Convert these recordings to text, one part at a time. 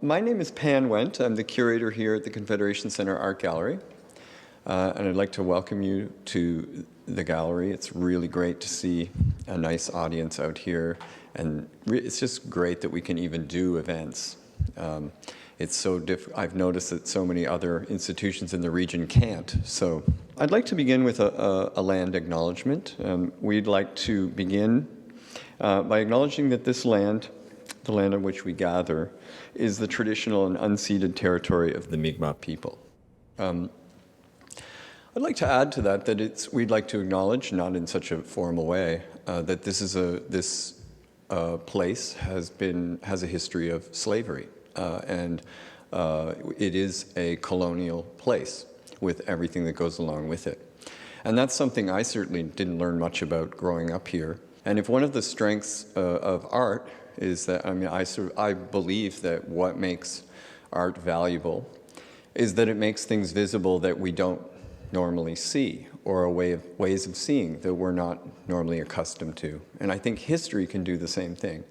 My name is Pan Wendt. I'm the curator here at the Confederation Centre Art Gallery. And I'd like to welcome you to the gallery. It's really great to see a nice audience out here. And it's just great that we can even do events. It's so I've noticed that so many other institutions in the region can't. So I'd like to begin with a land acknowledgement. We'd like to begin by acknowledging that this land, the land on which we gather, is the traditional and unceded territory of the Mi'kmaq people. I'd like to add to that we'd like to acknowledge, not in such a formal way, that this place has a history of slavery, and it is a colonial place with everything that goes along with it. And that's something I certainly didn't learn much about growing up here. And if one of the strengths of art is that, I believe that what makes art valuable is that it makes things visible that we don't normally see, or ways of seeing that we're not normally accustomed to. And I think history can do the same thing.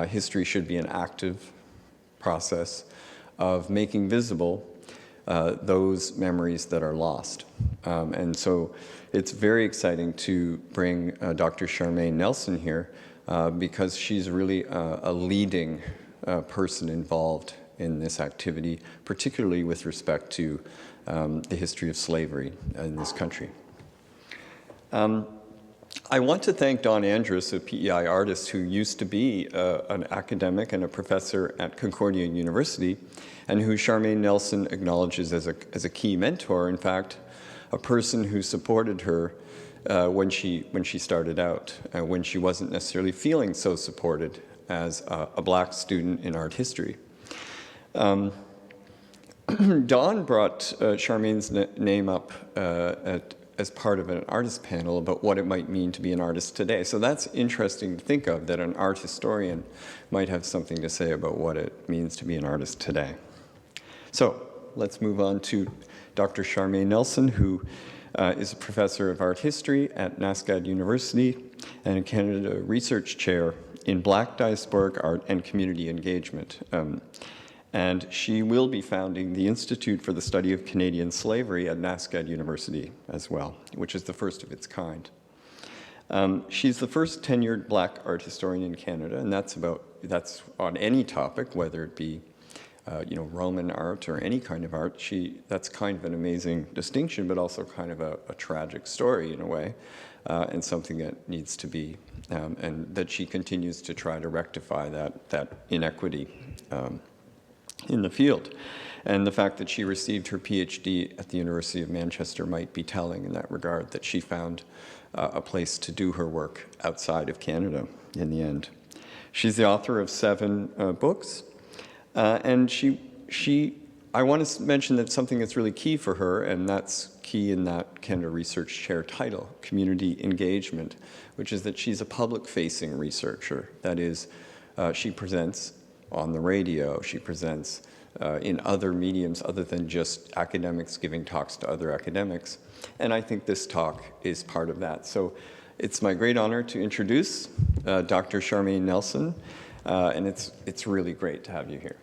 History should be an active process of making visible those memories that are lost. And so it's very exciting to bring Dr. Charmaine Nelson here because she's really a leading person involved in this activity, particularly with respect to the history of slavery in this country. I want to thank Don Andrus, a PEI artist who used to be an academic and a professor at Concordia University, and who Charmaine Nelson acknowledges as a key mentor. In fact, a person who supported her when she started out, when she wasn't necessarily feeling so supported as a black student in art history. Don brought Charmaine's name up as part of an artist panel about what it might mean to be an artist today. So that's interesting to think of, that an art historian might have something to say about what it means to be an artist today. So let's move on to Dr. Charmaine Nelson, who is a professor of art history at NSCAD University and a Canada Research Chair in Black Diasporic Art and Community Engagement. And she will be founding the Institute for the Study of Canadian Slavery at NSCAD University as well, which is the first of its kind. She's the first tenured black art historian in Canada, and that's on any topic, whether it be Roman art or any kind of art. That's kind of an amazing distinction, but also kind of a tragic story in a way, and something that needs to be, and that she continues to try to rectify that inequity in the field. And the fact that she received her PhD at the University of Manchester might be telling in that regard, that she found a place to do her work outside of Canada in the end. She's the author of 7 books. And I want to mention that something that's really key for her, and that's key in that Canada Research Chair title, community engagement, which is that she's a public-facing researcher. That is, she presents on the radio, she presents in other mediums other than just academics giving talks to other academics. And I think this talk is part of that. So it's my great honor to introduce Dr. Charmaine Nelson, and it's really great to have you here.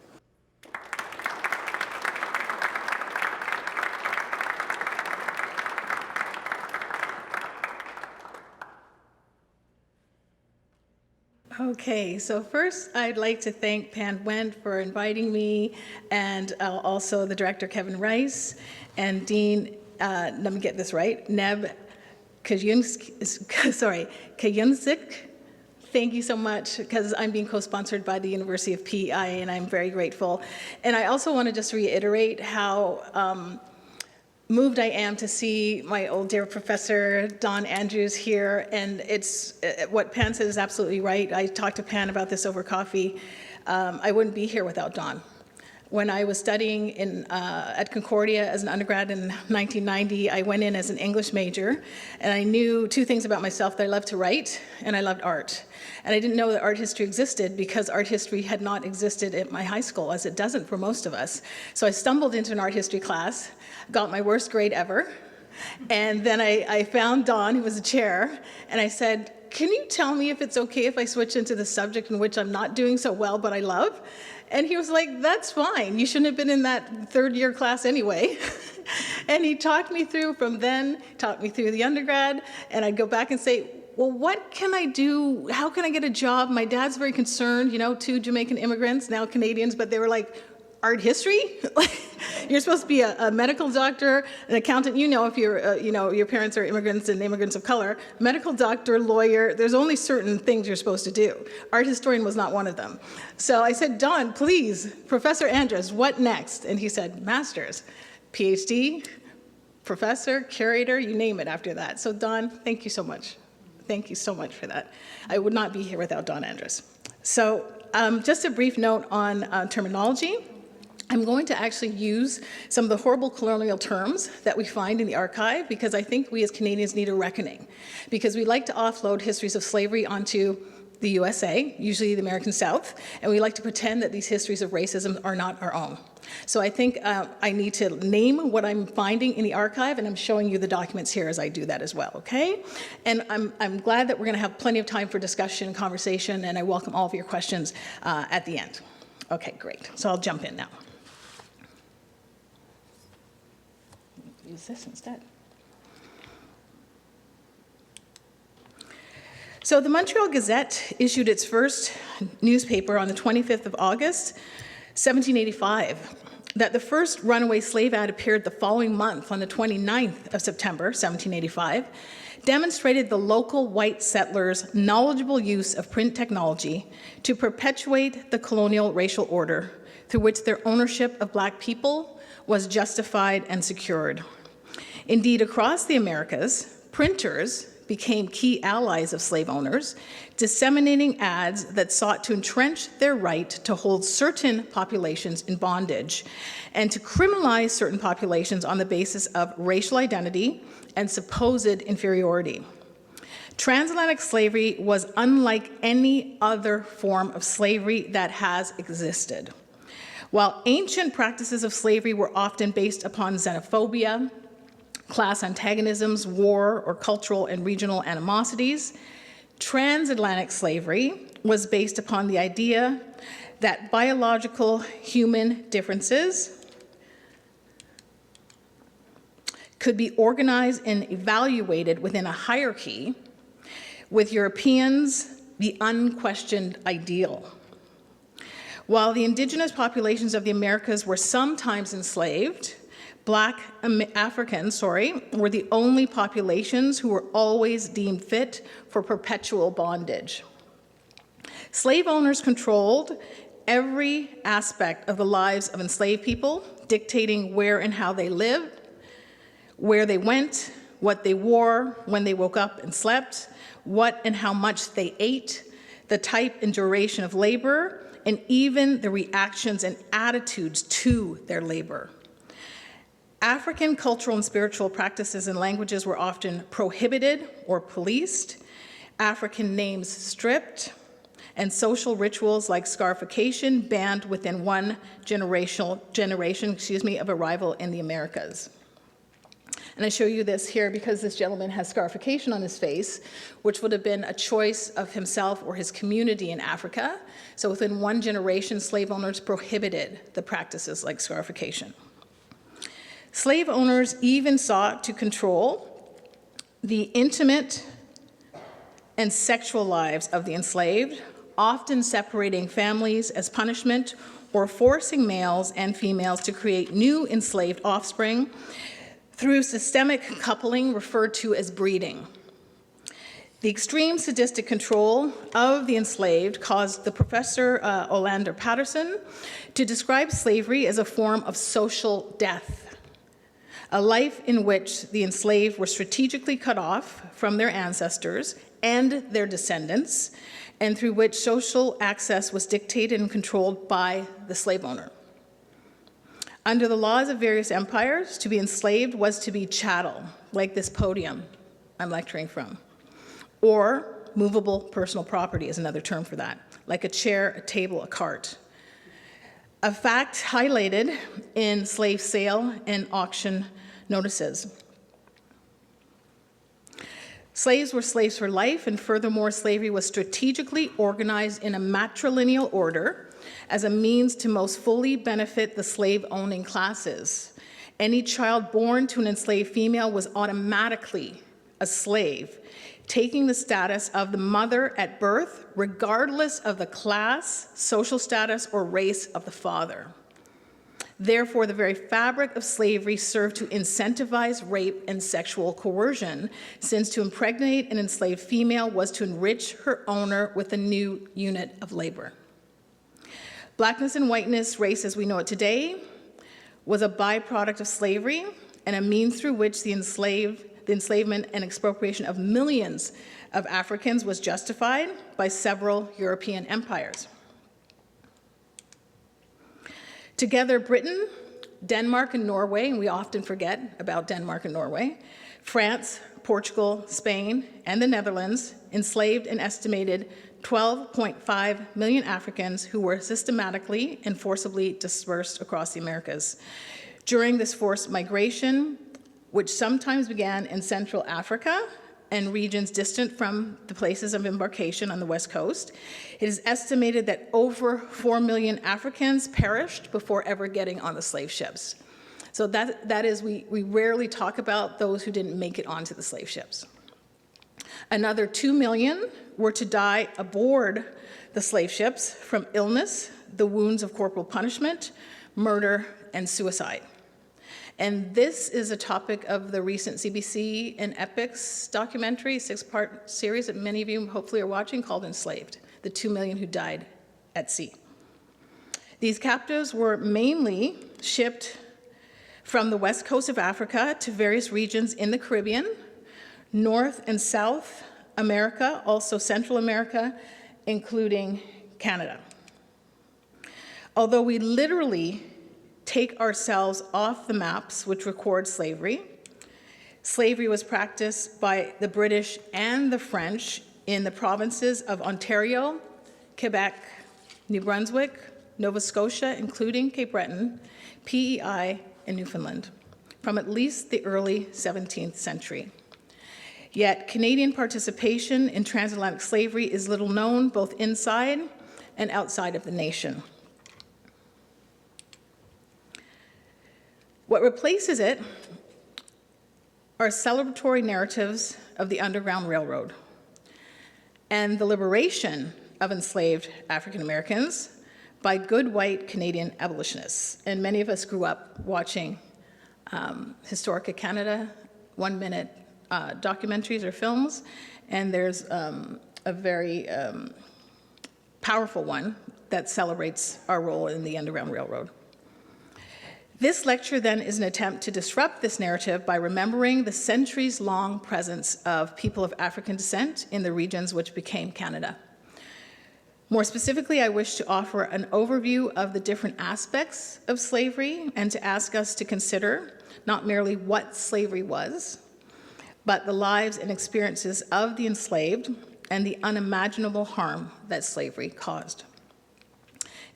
Okay, so first I'd like to thank Pan Wendt for inviting me, and also the director Kevin Rice and Dean, let me get this right, Neb Kayunsik. Thank you so much, because I'm being co-sponsored by the University of PEI, and I'm very grateful. And I also want to just reiterate how moved I am to see my old dear professor, Don Andrews, here. And it's what Pan said is absolutely right. I talked to Pan about this over coffee. I wouldn't be here without Don. When I was studying at Concordia as an undergrad in 1990, I went in as an English major, and I knew 2 things about myself: that I loved to write and I loved art. And I didn't know that art history existed because art history had not existed at my high school, as it doesn't for most of us. So I stumbled into an art history class, got my worst grade ever, and then I found Don, who was the chair, and I said, can you tell me if it's okay if I switch into the subject in which I'm not doing so well, but I love? And he was like, that's fine. You shouldn't have been in that third-year class anyway. And he talked me through the undergrad, and I'd go back and say, well, what can I do? How can I get a job? My dad's very concerned, two Jamaican immigrants, now Canadians, but they were like, art history? You're supposed to be a medical doctor, an accountant. If you're, your parents are immigrants and immigrants of color, medical doctor, lawyer, there's only certain things you're supposed to do. Art historian was not one of them. So I said, Don, please, Professor Andres, what next? And he said, master's, PhD, professor, curator, you name it after that. So Don, thank you so much. Thank you so much for that. I would not be here without Don Andres. So just a brief note on terminology. I'm going to actually use some of the horrible colonial terms that we find in the archive, because I think we as Canadians need a reckoning. Because we like to offload histories of slavery onto the USA, usually the American South, and we like to pretend that these histories of racism are not our own. So I think I need to name what I'm finding in the archive, and I'm showing you the documents here as I do that as well, okay? And I'm glad that we're gonna have plenty of time for discussion and conversation, and I welcome all of your questions at the end. Okay, great. So I'll jump in now. Use this instead. So the Montreal Gazette issued its first newspaper on the 25th of August, 1785. That the first runaway slave ad appeared the following month on the 29th of September, 1785, demonstrated the local white settlers' knowledgeable use of print technology to perpetuate the colonial racial order through which their ownership of Black people was justified and secured. Indeed, across the Americas, printers became key allies of slave owners, disseminating ads that sought to entrench their right to hold certain populations in bondage and to criminalize certain populations on the basis of racial identity and supposed inferiority. Transatlantic slavery was unlike any other form of slavery that has existed. While ancient practices of slavery were often based upon xenophobia, class antagonisms, war, or cultural and regional animosities, transatlantic slavery was based upon the idea that biological human differences could be organized and evaluated within a hierarchy, with Europeans the unquestioned ideal. While the indigenous populations of the Americas were sometimes enslaved, Black Africans, were the only populations who were always deemed fit for perpetual bondage. Slave owners controlled every aspect of the lives of enslaved people, dictating where and how they lived, where they went, what they wore, when they woke up and slept, what and how much they ate, the type and duration of labor, and even the reactions and attitudes to their labor. African cultural and spiritual practices and languages were often prohibited or policed, African names stripped, and social rituals like scarification banned within one generation of arrival in the Americas. And I show you this here because this gentleman has scarification on his face, which would have been a choice of himself or his community in Africa. So within one generation, slave owners prohibited the practices like scarification. Slave owners even sought to control the intimate and sexual lives of the enslaved, often separating families as punishment or forcing males and females to create new enslaved offspring through systemic coupling referred to as breeding. The extreme sadistic control of the enslaved caused the Professor Olander Patterson to describe slavery as a form of social death, a life in which the enslaved were strategically cut off from their ancestors and their descendants, and through which social access was dictated and controlled by the slave owner. Under the laws of various empires, to be enslaved was to be chattel, like this podium I'm lecturing from, or movable personal property is another term for that, like a chair, a table, a cart. A fact highlighted in slave sale and auction notices. Slaves were slaves for life, and furthermore, slavery was strategically organized in a matrilineal order as a means to most fully benefit the slave-owning classes. Any child born to an enslaved female was automatically a slave, taking the status of the mother at birth, regardless of the class, social status, or race of the father. Therefore, the very fabric of slavery served to incentivize rape and sexual coercion, since to impregnate an enslaved female was to enrich her owner with a new unit of labor. Blackness and whiteness, race as we know it today, was a byproduct of slavery and a means through which the enslavement and expropriation of millions of Africans was justified by several European empires. Together, Britain, Denmark, and Norway, and we often forget about Denmark and Norway, France, Portugal, Spain, and the Netherlands enslaved an estimated 12.5 million Africans who were systematically and forcibly dispersed across the Americas. During this forced migration, which sometimes began in Central Africa and regions distant from the places of embarkation on the West Coast, it is estimated that over 4 million Africans perished before ever getting on the slave ships. So that is, we rarely talk about those who didn't make it onto the slave ships. Another 2 million were to die aboard the slave ships from illness, the wounds of corporal punishment, murder, and suicide. And this is a topic of the recent CBC and Epics documentary, 6-part series that many of you hopefully are watching, called Enslaved, the 2 million who died at sea. These captives were mainly shipped from the west coast of Africa to various regions in the Caribbean, North and South America, also Central America, including Canada. Although we literally take ourselves off the maps which record slavery, slavery was practiced by the British and the French in the provinces of Ontario, Quebec, New Brunswick, Nova Scotia, including Cape Breton, PEI, and Newfoundland, from at least the early 17th century. Yet Canadian participation in transatlantic slavery is little known both inside and outside of the nation. What replaces it are celebratory narratives of the Underground Railroad and the liberation of enslaved African Americans by good white Canadian abolitionists. And many of us grew up watching Historica Canada 1-minute documentaries or films, and there's a very powerful one that celebrates our role in the Underground Railroad. This lecture then is an attempt to disrupt this narrative by remembering the centuries-long presence of people of African descent in the regions which became Canada. More specifically, I wish to offer an overview of the different aspects of slavery and to ask us to consider not merely what slavery was, but the lives and experiences of the enslaved and the unimaginable harm that slavery caused.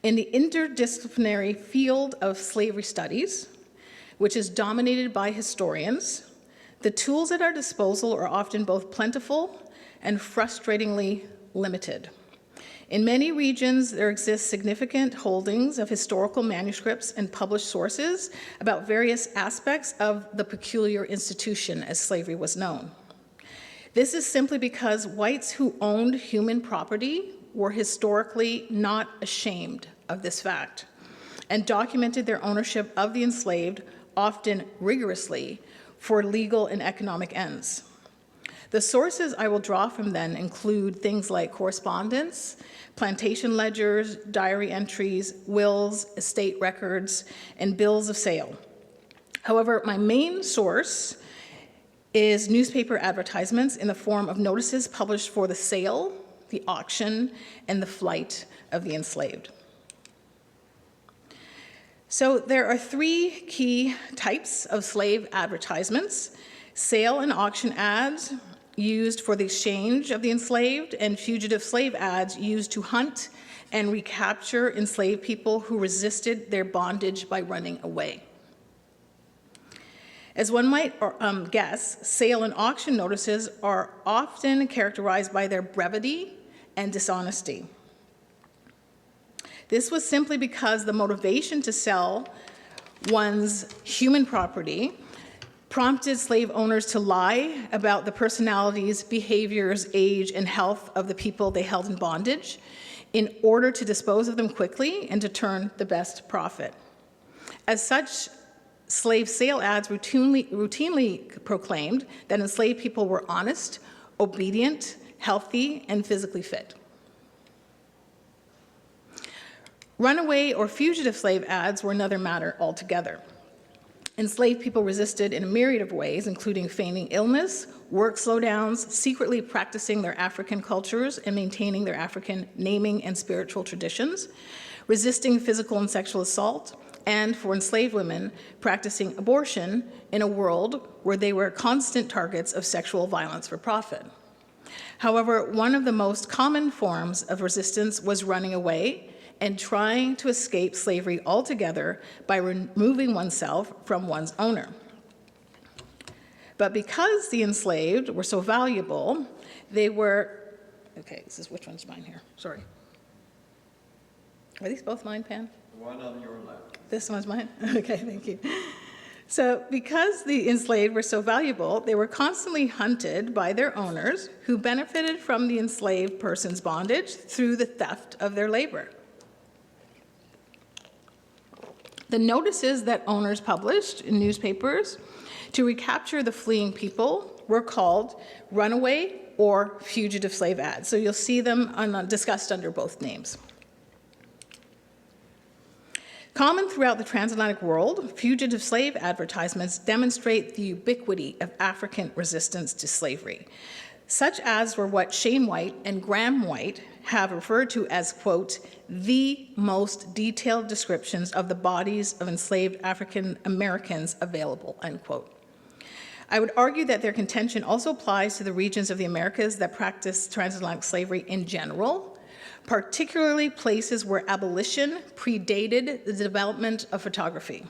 In the interdisciplinary field of slavery studies, which is dominated by historians, the tools at our disposal are often both plentiful and frustratingly limited. In many regions, there exist significant holdings of historical manuscripts and published sources about various aspects of the peculiar institution as slavery was known. This is simply because whites who owned human property were historically not ashamed of this fact and documented their ownership of the enslaved, often rigorously, for legal and economic ends. The sources I will draw from then include things like correspondence, plantation ledgers, diary entries, wills, estate records, and bills of sale. However, my main source is newspaper advertisements in the form of notices published for the sale, the auction, and the flight of the enslaved. So there are 3 key types of slave advertisements: sale and auction ads used for the exchange of the enslaved, and fugitive slave ads used to hunt and recapture enslaved people who resisted their bondage by running away. As one might guess, sale and auction notices are often characterized by their brevity and dishonesty. This was simply because the motivation to sell one's human property prompted slave owners to lie about the personalities, behaviors, age, and health of the people they held in bondage in order to dispose of them quickly and to turn the best profit. As such, slave sale ads routinely proclaimed that enslaved people were honest, obedient, healthy, and physically fit. Runaway or fugitive slave ads were another matter altogether. Enslaved people resisted in a myriad of ways, including feigning illness, work slowdowns, secretly practicing their African cultures and maintaining their African naming and spiritual traditions, resisting physical and sexual assault, and for enslaved women, practicing abortion in a world where they were constant targets of sexual violence for profit. However, one of the most common forms of resistance was running away and trying to escape slavery altogether by removing oneself from one's owner. But because the enslaved were so valuable, they were, okay, which one's mine here? Sorry. Are these both mine, Pam? The one on your left. This one's mine? Okay, thank you. So because the enslaved were so valuable, they were constantly hunted by their owners who benefited from the enslaved person's bondage through the theft of their labor. The notices that owners published in newspapers to recapture the fleeing people were called runaway or fugitive slave ads. So you'll see them discussed under both names. Common throughout the transatlantic world, fugitive slave advertisements demonstrate the ubiquity of African resistance to slavery. Such ads were what Shane White and Graham White have referred to as, quote, the most detailed descriptions of the bodies of enslaved African Americans available, unquote. I would argue that their contention also applies to the regions of the Americas that practice transatlantic slavery in general, particularly places where abolition predated the development of photography.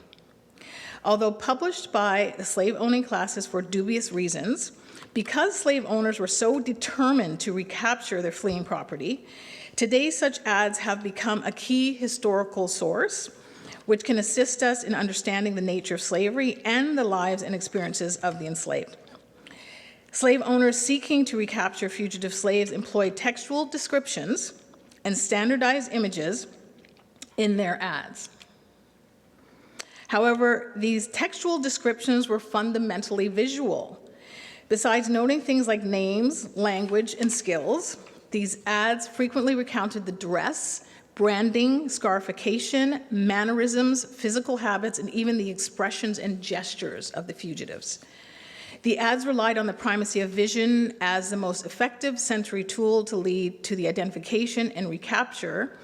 Although published by the slave-owning classes for dubious reasons, because slave owners were so determined to recapture their fleeing property, today such ads have become a key historical source which can assist us in understanding the nature of slavery and the lives and experiences of the enslaved. Slave owners seeking to recapture fugitive slaves employed textual descriptions and standardized images in their ads. However, these textual descriptions were fundamentally visual. Besides noting things like names, language, and skills, these ads frequently recounted the dress, branding, scarification, mannerisms, physical habits, and even the expressions and gestures of the fugitives. The ads relied on the primacy of vision as the most effective sensory tool to lead to the identification and recapture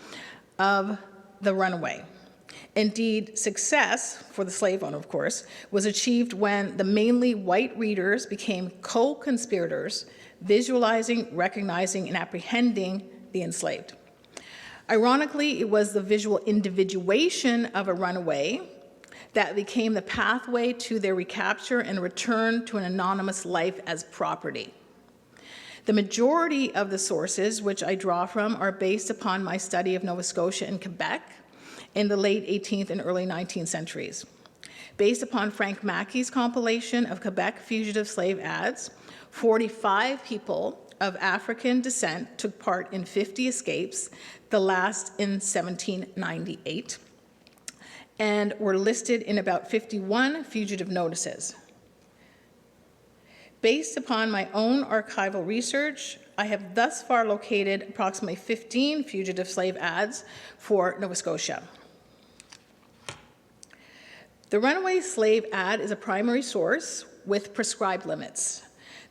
of the runaway. Indeed, success, for the slave owner, of course, was achieved when the mainly white readers became co-conspirators, visualizing, recognizing, and apprehending the enslaved. Ironically, it was the visual individuation of a runaway that became the pathway to their recapture and return to an anonymous life as property. The majority of the sources which I draw from are based upon my study of Nova Scotia and Quebec in the late 18th and early 19th centuries. Based upon Frank Mackey's compilation of Quebec fugitive slave ads, 45 people of African descent took part in 50 escapes, the last in 1798, and were listed in about 51 fugitive notices. Based upon my own archival research, I have thus far located approximately 15 fugitive slave ads for Nova Scotia. The runaway slave ad is a primary source with prescribed limits.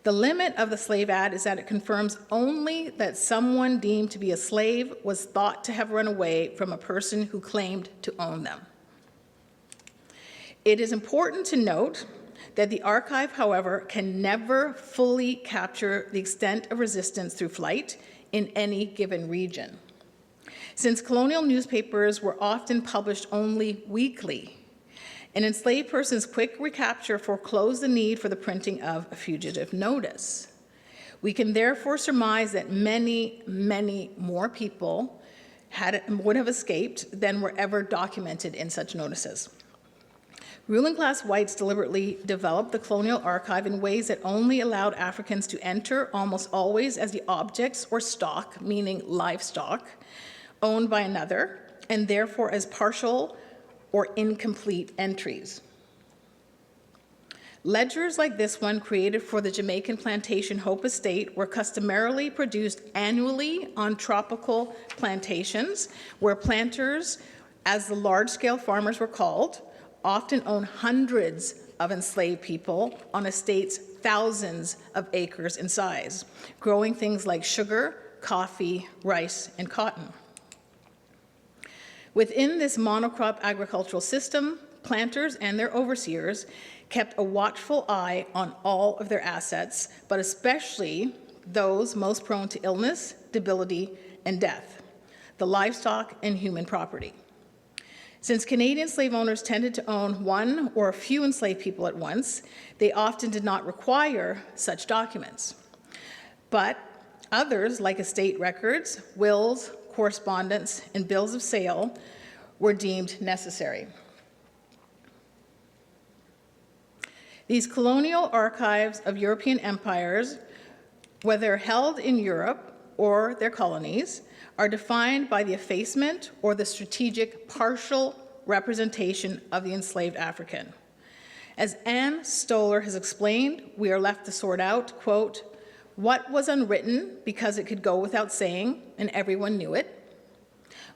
The limit of the slave ad is that it confirms only that someone deemed to be a slave was thought to have run away from a person who claimed to own them. It is important to note that the archive, however, can never fully capture the extent of resistance through flight in any given region. Since colonial newspapers were often published only weekly, An enslaved person's quick recapture foreclosed the need for the printing of a fugitive notice. We can therefore surmise that many, many more people would have escaped than were ever documented in such notices. Ruling class whites deliberately developed the colonial archive in ways that only allowed Africans to enter, almost always as the objects or stock, meaning livestock, owned by another, and therefore as partial or incomplete entries. Ledgers like this one, created for the Jamaican plantation Hope Estate, were customarily produced annually on tropical plantations, where planters, as the large-scale farmers were called, often own hundreds of enslaved people on estates thousands of acres in size, growing things like sugar, coffee, rice, and cotton. Within this monocrop agricultural system, planters and their overseers kept a watchful eye on all of their assets, but especially those most prone to illness, debility, and death, the livestock and human property. Since Canadian slave owners tended to own one or a few enslaved people at once, they often did not require such documents. But others, like estate records, wills, correspondence, and bills of sale, were deemed necessary. These colonial archives of European empires, whether held in Europe or their colonies, are defined by the effacement or the strategic partial representation of the enslaved African. As Anne Stoller has explained, we are left to sort out, quote, what was unwritten because it could go without saying and everyone knew it,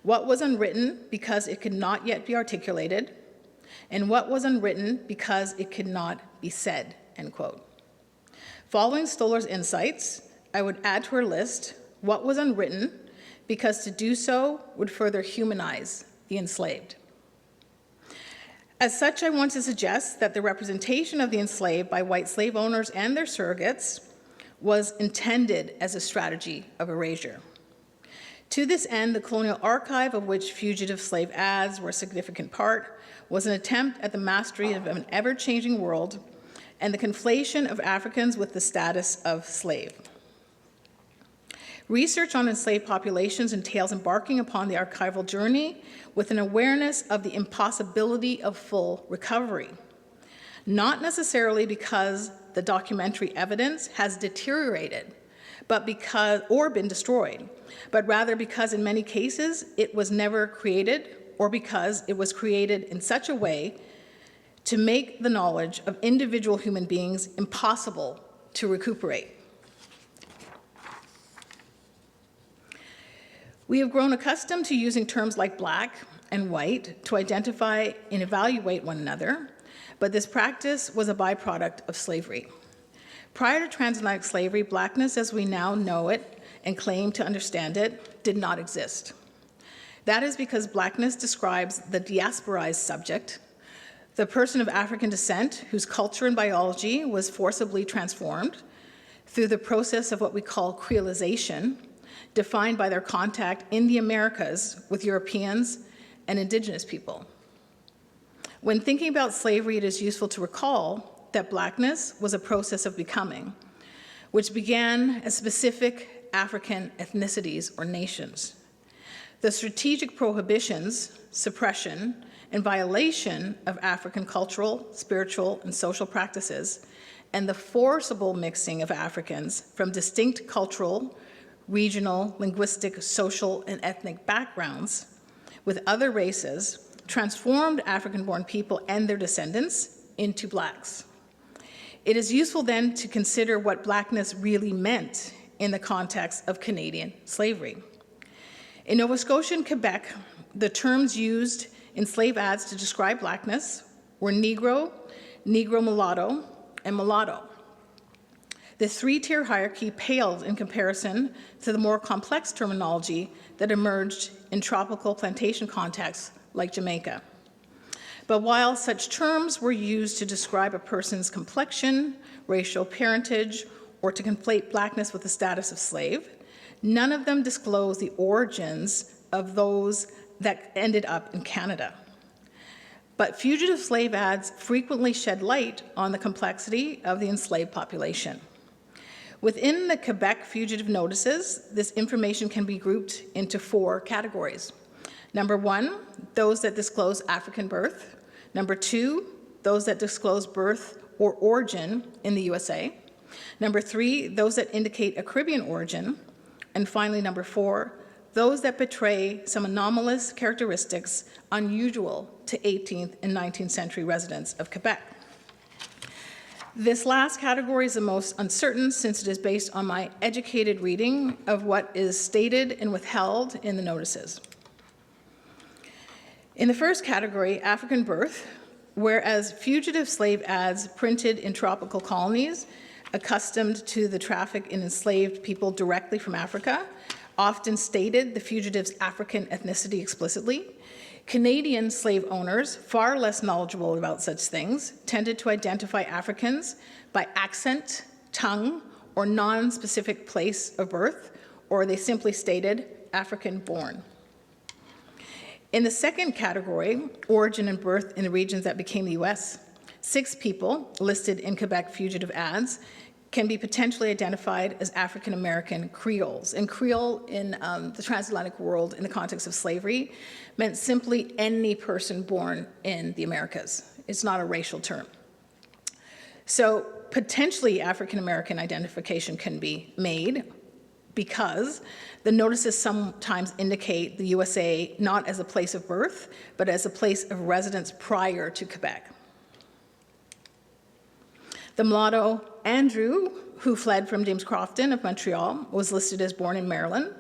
what was unwritten because it could not yet be articulated, and what was unwritten because it could not be said, end quote. Following Stoller's insights, I would add to her list what was unwritten because to do so would further humanize the enslaved. As such, I want to suggest that the representation of the enslaved by white slave owners and their surrogates was intended as a strategy of erasure. To this end, the colonial archive, of which fugitive slave ads were a significant part, was an attempt at the mastery of an ever-changing world and the conflation of Africans with the status of slave. Research on enslaved populations entails embarking upon the archival journey with an awareness of the impossibility of full recovery, not necessarily because the documentary evidence has deteriorated, or been destroyed, but rather because in many cases it was never created, or because it was created in such a way to make the knowledge of individual human beings impossible to recuperate. We have grown accustomed to using terms like black and white to identify and evaluate one another, but this practice was a byproduct of slavery. Prior to transatlantic slavery, blackness as we now know it and claim to understand it did not exist. That is because blackness describes the diasporized subject, the person of African descent whose culture and biology was forcibly transformed through the process of what we call creolization, defined by their contact in the Americas with Europeans and indigenous people. When thinking about slavery, it is useful to recall that blackness was a process of becoming, which began as specific African ethnicities or nations. The strategic prohibitions, suppression, and violation of African cultural, spiritual, and social practices, and the forcible mixing of Africans from distinct cultural, regional, linguistic, social, and ethnic backgrounds with other races transformed African-born people and their descendants into blacks. It is useful then to consider what blackness really meant in the context of Canadian slavery. In Nova Scotia and Quebec, the terms used in slave ads to describe blackness were Negro, Negro mulatto, and mulatto. The three-tier hierarchy paled in comparison to the more complex terminology that emerged in tropical plantation contexts like Jamaica. But while such terms were used to describe a person's complexion, racial parentage, or to conflate blackness with the status of slave, none of them disclose the origins of those that ended up in Canada. but fugitive slave ads frequently shed light on the complexity of the enslaved population. Within the Quebec fugitive notices, this information can be grouped into 4 categories. Number 1, those that disclose African birth. Number 2, those that disclose birth or origin in the USA. Number 3, those that indicate a Caribbean origin. And finally, number 4, those that betray some anomalous characteristics unusual to 18th and 19th century residents of Quebec. This last category is the most uncertain since it is based on my educated reading of what is stated and withheld in the notices. In the first category, African birth, whereas fugitive slave ads printed in tropical colonies, accustomed to the traffic in enslaved people directly from Africa, often stated the fugitive's African ethnicity explicitly. Canadian slave owners, far less knowledgeable about such things, tended to identify Africans by accent, tongue, or non-specific place of birth, or they simply stated African-born. In the second category, origin and birth in the regions that became the US, 6 people listed in Quebec fugitive ads can be potentially identified as African-American Creoles. And Creole in the transatlantic world, in the context of slavery, meant simply any person born in the Americas. It's not a racial term. So potentially African-American identification can be made because the notices sometimes indicate the USA not as a place of birth, but as a place of residence prior to Quebec. The mulatto Andrew, who fled from James Crofton of Montreal, was listed as born in Maryland.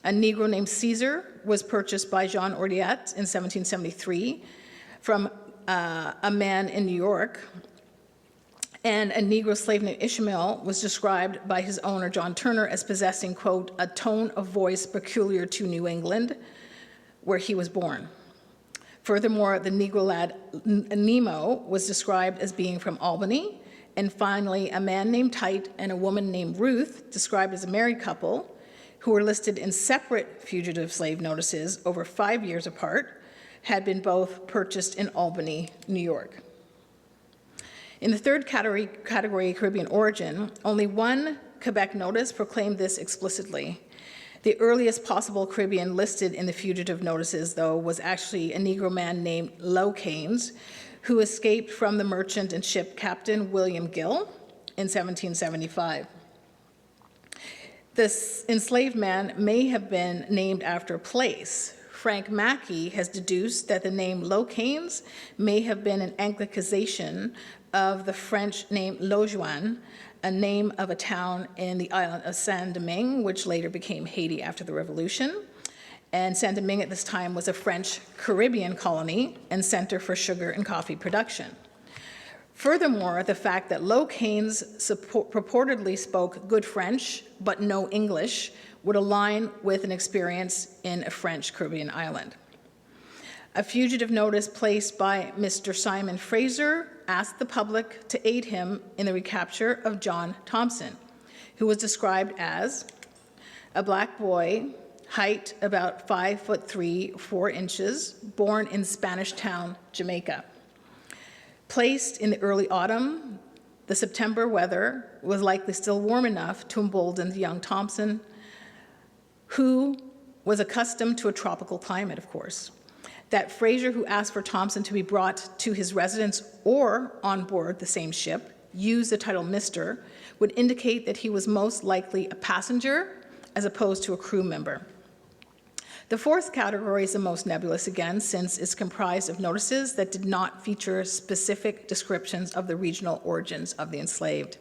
A Negro named Caesar was purchased by Jean Ordiat in 1773 from a man in New York. And a Negro slave named Ishmael was described by his owner, John Turner, as possessing, quote, a tone of voice peculiar to New England, where he was born. Furthermore, the Negro lad Nemo was described as being from Albany. And finally, a man named Tite and a woman named Ruth, described as a married couple, who were listed in separate fugitive slave notices over 5 years apart, had been both purchased in Albany, New York. In the third category, Caribbean origin, only one Quebec notice proclaimed this explicitly. The earliest possible Caribbean listed in the fugitive notices, though, was actually a Negro man named Locanes, who escaped from the merchant and ship captain William Gill in 1775. This enslaved man may have been named after a place. Frank Mackey has deduced that the name Locanes may have been an anglicization of the French name Lojuan, a name of a town in the island of Saint-Domingue, which later became Haiti after the Revolution. And Saint-Domingue at this time was a French Caribbean colony and center for sugar and coffee production. Furthermore, the fact that Locanes purportedly spoke good French but no English would align with an experience in a French Caribbean island. A fugitive notice placed by Mr. Simon Fraser asked the public to aid him in the recapture of John Thompson, who was described as a black boy, height about 5'3", 4 inches, born in Spanish Town, Jamaica. Placed in the early autumn, the September weather was likely still warm enough to embolden the young Thompson, who was accustomed to a tropical climate, of course. That Fraser, who asked for Thompson to be brought to his residence or on board the same ship, used the title Mr., would indicate that he was most likely a passenger as opposed to a crew member. The fourth category is the most nebulous again, since it's comprised of notices that did not feature specific descriptions of the regional origins of the enslaved.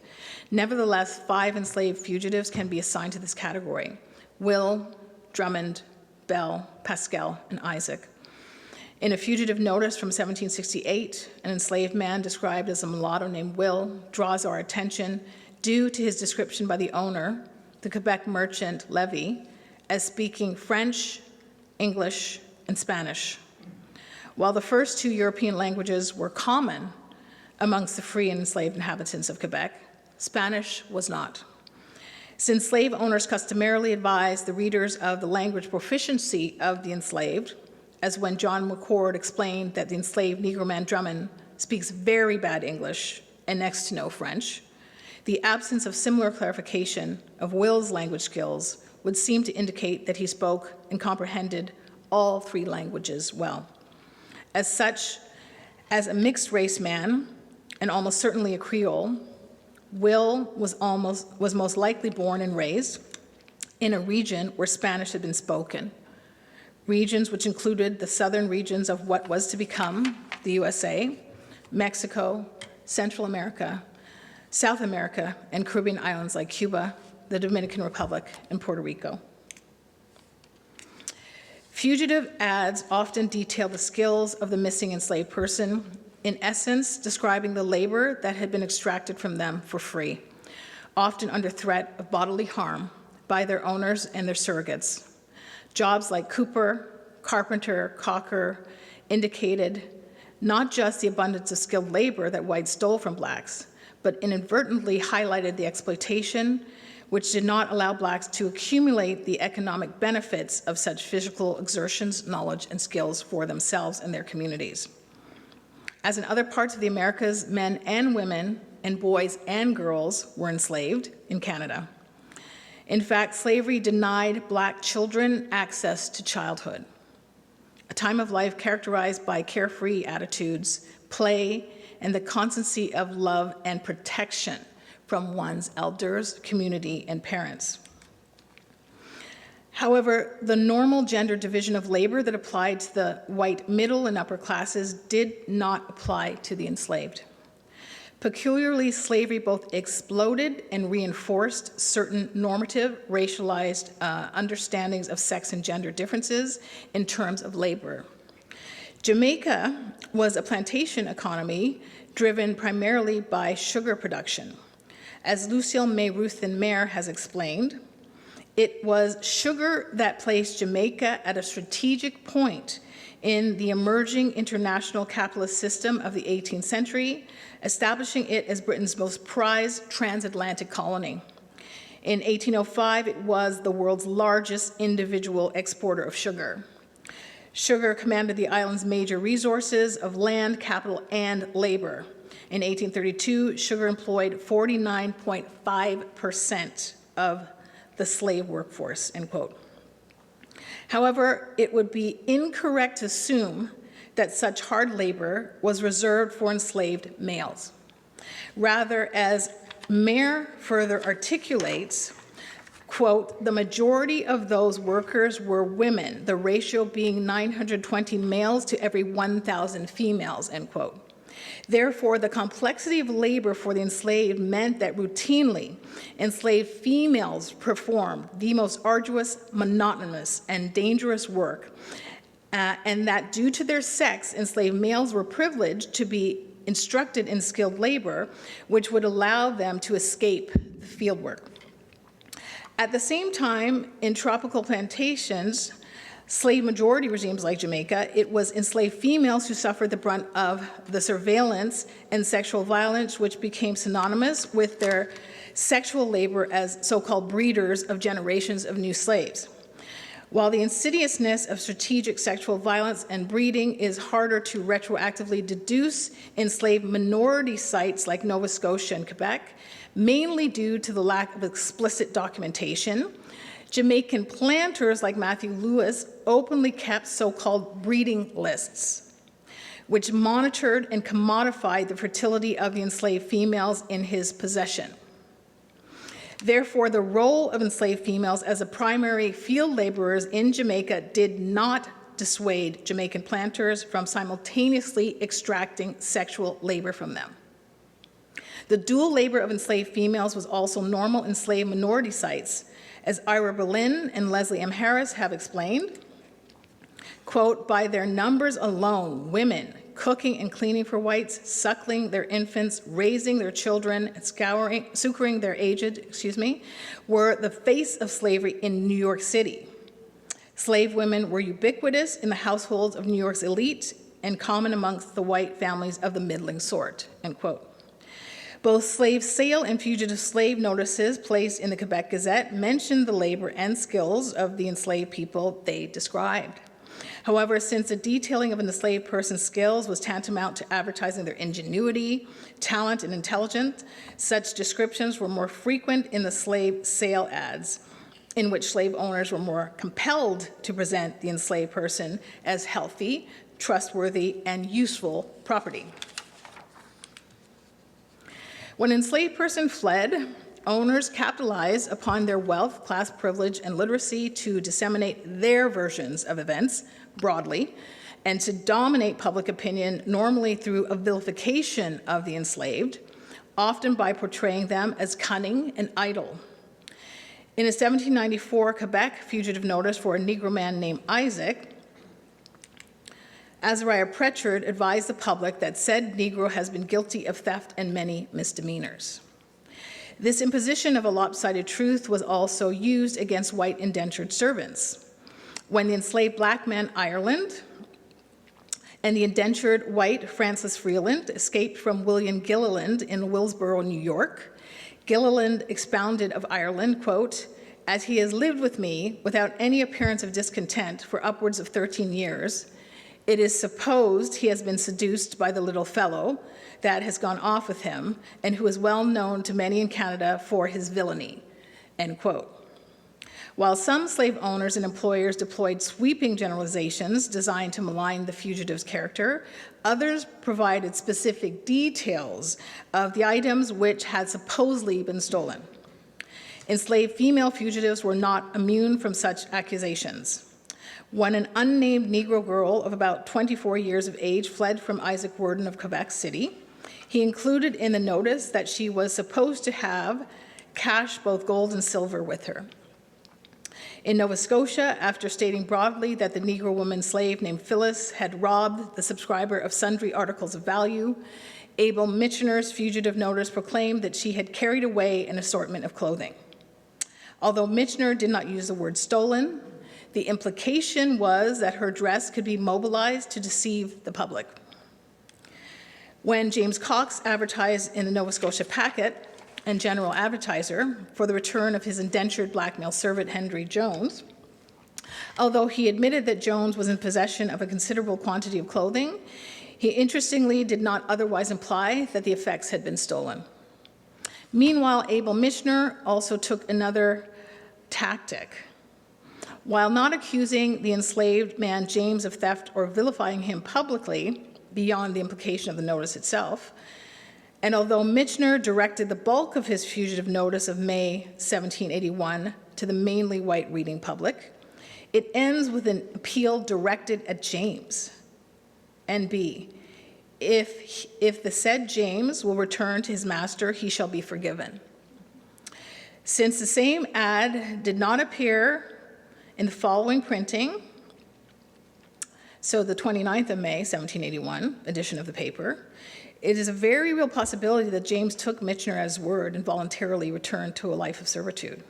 Nevertheless, 5 enslaved fugitives can be assigned to this category: Will, Drummond, Bell, Pascal, and Isaac. In a fugitive notice from 1768, an enslaved man described as a mulatto named Will draws our attention due to his description by the owner, the Quebec merchant Levy, as speaking French, English, and Spanish. While the first 2 European languages were common amongst the free and enslaved inhabitants of Quebec, Spanish was not. Since slave owners customarily advised the readers of the language proficiency of the enslaved, as when John McCord explained that the enslaved Negro man Drummond speaks very bad English and next to no French, the absence of similar clarification of Will's language skills would seem to indicate that he spoke and comprehended all three languages well. As such, as a mixed race man, and almost certainly a Creole, Will was most likely born and raised in a region where Spanish had been spoken, regions which included the southern regions of what was to become the USA, Mexico, Central America, South America, and Caribbean islands like Cuba, the Dominican Republic, and Puerto Rico. Fugitive ads often detail the skills of the missing enslaved person, in essence, describing the labor that had been extracted from them for free, often under threat of bodily harm by their owners and their surrogates. Jobs like cooper, carpenter, caulker indicated not just the abundance of skilled labor that whites stole from blacks, but inadvertently highlighted the exploitation which did not allow blacks to accumulate the economic benefits of such physical exertions, knowledge, and skills for themselves and their communities. As in other parts of the Americas, men and women and boys and girls were enslaved in Canada. In fact, slavery denied black children access to childhood, a time of life characterized by carefree attitudes, play, and the constancy of love and protection from one's elders, community, and parents. However, the normal gender division of labor that applied to the white middle and upper classes did not apply to the enslaved. Peculiarly, slavery both exploded and reinforced certain normative, racialized understandings of sex and gender differences in terms of labor. Jamaica was a plantation economy driven primarily by sugar production. As Lucille May Ruthin Mayer has explained, it was sugar that placed Jamaica at a strategic point in the emerging international capitalist system of the 18th century, establishing it as Britain's most prized transatlantic colony. In 1805, it was the world's largest individual exporter of sugar. Sugar commanded the island's major resources of land, capital, and labor. In 1832, sugar employed 49.5% of the slave workforce, end quote. However, it would be incorrect to assume that such hard labor was reserved for enslaved males. Rather, as Mayer further articulates, quote, the majority of those workers were women, the ratio being 920 males to every 1,000 females, end quote. Therefore, the complexity of labor for the enslaved meant that routinely enslaved females performed the most arduous, monotonous, and dangerous work, and that due to their sex, enslaved males were privileged to be instructed in skilled labor, which would allow them to escape the field work. At the same time, in tropical plantations, slave majority regimes like Jamaica, it was enslaved females who suffered the brunt of the surveillance and sexual violence, which became synonymous with their sexual labor as so-called breeders of generations of new slaves. While the insidiousness of strategic sexual violence and breeding is harder to retroactively deduce in slave minority sites like Nova Scotia and Quebec, mainly due to the lack of explicit documentation, Jamaican planters like Matthew Lewis openly kept so-called breeding lists, which monitored and commodified the fertility of the enslaved females in his possession. Therefore, the role of enslaved females as a primary field laborers in Jamaica did not dissuade Jamaican planters from simultaneously extracting sexual labor from them. The dual labor of enslaved females was also normal in slave minority sites, as Ira Berlin and Leslie M. Harris have explained. Quote, by their numbers alone, women cooking and cleaning for whites, suckling their infants, raising their children, and succoring their aged, were the face of slavery in New York City. Slave women were ubiquitous in the households of New York's elite and common amongst the white families of the middling sort, end quote. Both slave sale and fugitive slave notices placed in the Quebec Gazette mentioned the labor and skills of the enslaved people they described. However, since the detailing of an enslaved person's skills was tantamount to advertising their ingenuity, talent, and intelligence, such descriptions were more frequent in the slave sale ads, in which slave owners were more compelled to present the enslaved person as healthy, trustworthy, and useful property. When an enslaved person fled, owners capitalized upon their wealth, class privilege, and literacy to disseminate their versions of events broadly and to dominate public opinion, normally through a vilification of the enslaved, often by portraying them as cunning and idle. In a 1794 Quebec fugitive notice for a Negro man named Isaac, Azariah Pritchard advised the public that said Negro has been guilty of theft and many misdemeanors. This imposition of a lopsided truth was also used against white indentured servants. When the enslaved black man Ireland and the indentured white Francis Freeland escaped from William Gilliland in Willsboro, New York, Gilliland expounded of Ireland, quote, "As he has lived with me without any appearance of discontent for upwards of 13 years, it is supposed he has been seduced by the little fellow that has gone off with him and who is well known to many in Canada for his villainy," end quote. While some slave owners and employers deployed sweeping generalizations designed to malign the fugitive's character, others provided specific details of the items which had supposedly been stolen. Enslaved female fugitives were not immune from such accusations. When an unnamed Negro girl of about 24 years of age fled from Isaac Worden of Quebec City, he included in the notice that she was supposed to have cash, both gold and silver, with her. In Nova Scotia, after stating broadly that the Negro woman slave named Phyllis had robbed the subscriber of sundry articles of value, Abel Michener's fugitive notice proclaimed that she had carried away an assortment of clothing. Although Michener did not use the word stolen, the implication was that her dress could be mobilized to deceive the public. When James Cox advertised in the Nova Scotia Packet and General Advertiser for the return of his indentured black male servant Henry Jones, although he admitted that Jones was in possession of a considerable quantity of clothing, he interestingly did not otherwise imply that the effects had been stolen. Meanwhile, Abel Michener also took another tactic. While not accusing the enslaved man James of theft or vilifying him publicly, beyond the implication of the notice itself, and although Michener directed the bulk of his fugitive notice of May 1781 to the mainly white reading public, it ends with an appeal directed at James. NB, if the said James will return to his master, he shall be forgiven. Since the same ad did not appear in the following printing, so the 29th of May, 1781 edition of the paper, it is a very real possibility that James took Michener at his word and voluntarily returned to a life of servitude.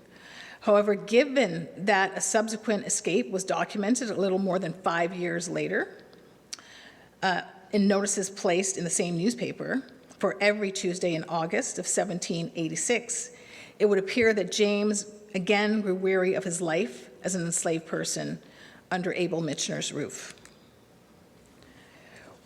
However, given that a subsequent escape was documented a little more than 5 years later, in notices placed in the same newspaper for every Tuesday in August of 1786, it would appear that James again grew weary of his life as an enslaved person under Abel Michener's roof.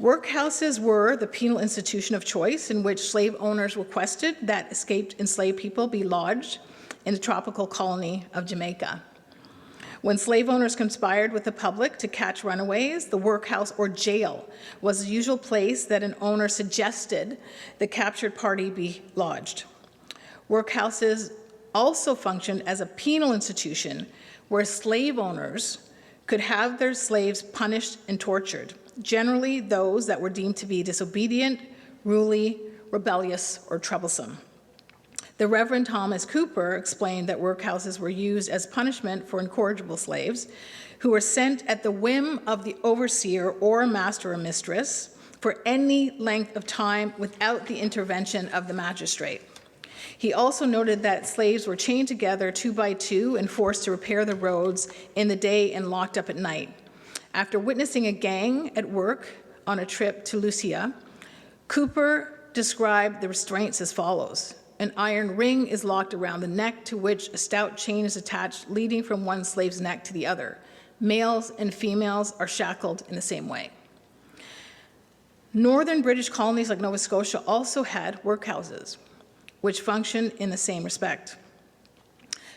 Workhouses were the penal institution of choice in which slave owners requested that escaped enslaved people be lodged in the tropical colony of Jamaica. When slave owners conspired with the public to catch runaways, the workhouse or jail was the usual place that an owner suggested the captured party be lodged. Workhouses also functioned as a penal institution where slave owners could have their slaves punished and tortured, generally those that were deemed to be disobedient, ruly, rebellious, or troublesome. The Reverend Thomas Cooper explained that workhouses were used as punishment for incorrigible slaves who were sent at the whim of the overseer or master or mistress for any length of time without the intervention of the magistrate. He also noted that slaves were chained together 2 by 2 and forced to repair the roads in the day and locked up at night. After witnessing a gang at work on a trip to Lucia, Cooper described the restraints as follows. An iron ring is locked around the neck to which a stout chain is attached, leading from one slave's neck to the other. Males and females are shackled in the same way. Northern British colonies like Nova Scotia also had workhouses, which functioned in the same respect.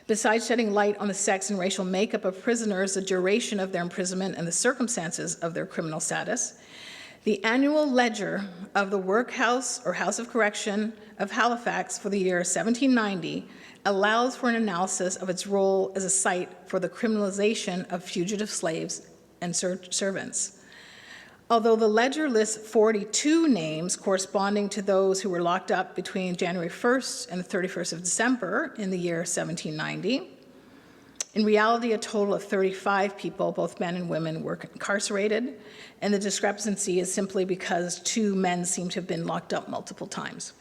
Besides shedding light on the sex and racial makeup of prisoners, the duration of their imprisonment, and the circumstances of their criminal status, the annual ledger of the Workhouse or House of Correction of Halifax for the year 1790 allows for an analysis of its role as a site for the criminalization of fugitive slaves and servants. Although the ledger lists 42 names corresponding to those who were locked up between January 1st and the 31st of December in the year 1790, in reality, a total of 35 people, both men and women, were incarcerated, and the discrepancy is simply because 2 men seem to have been locked up multiple times.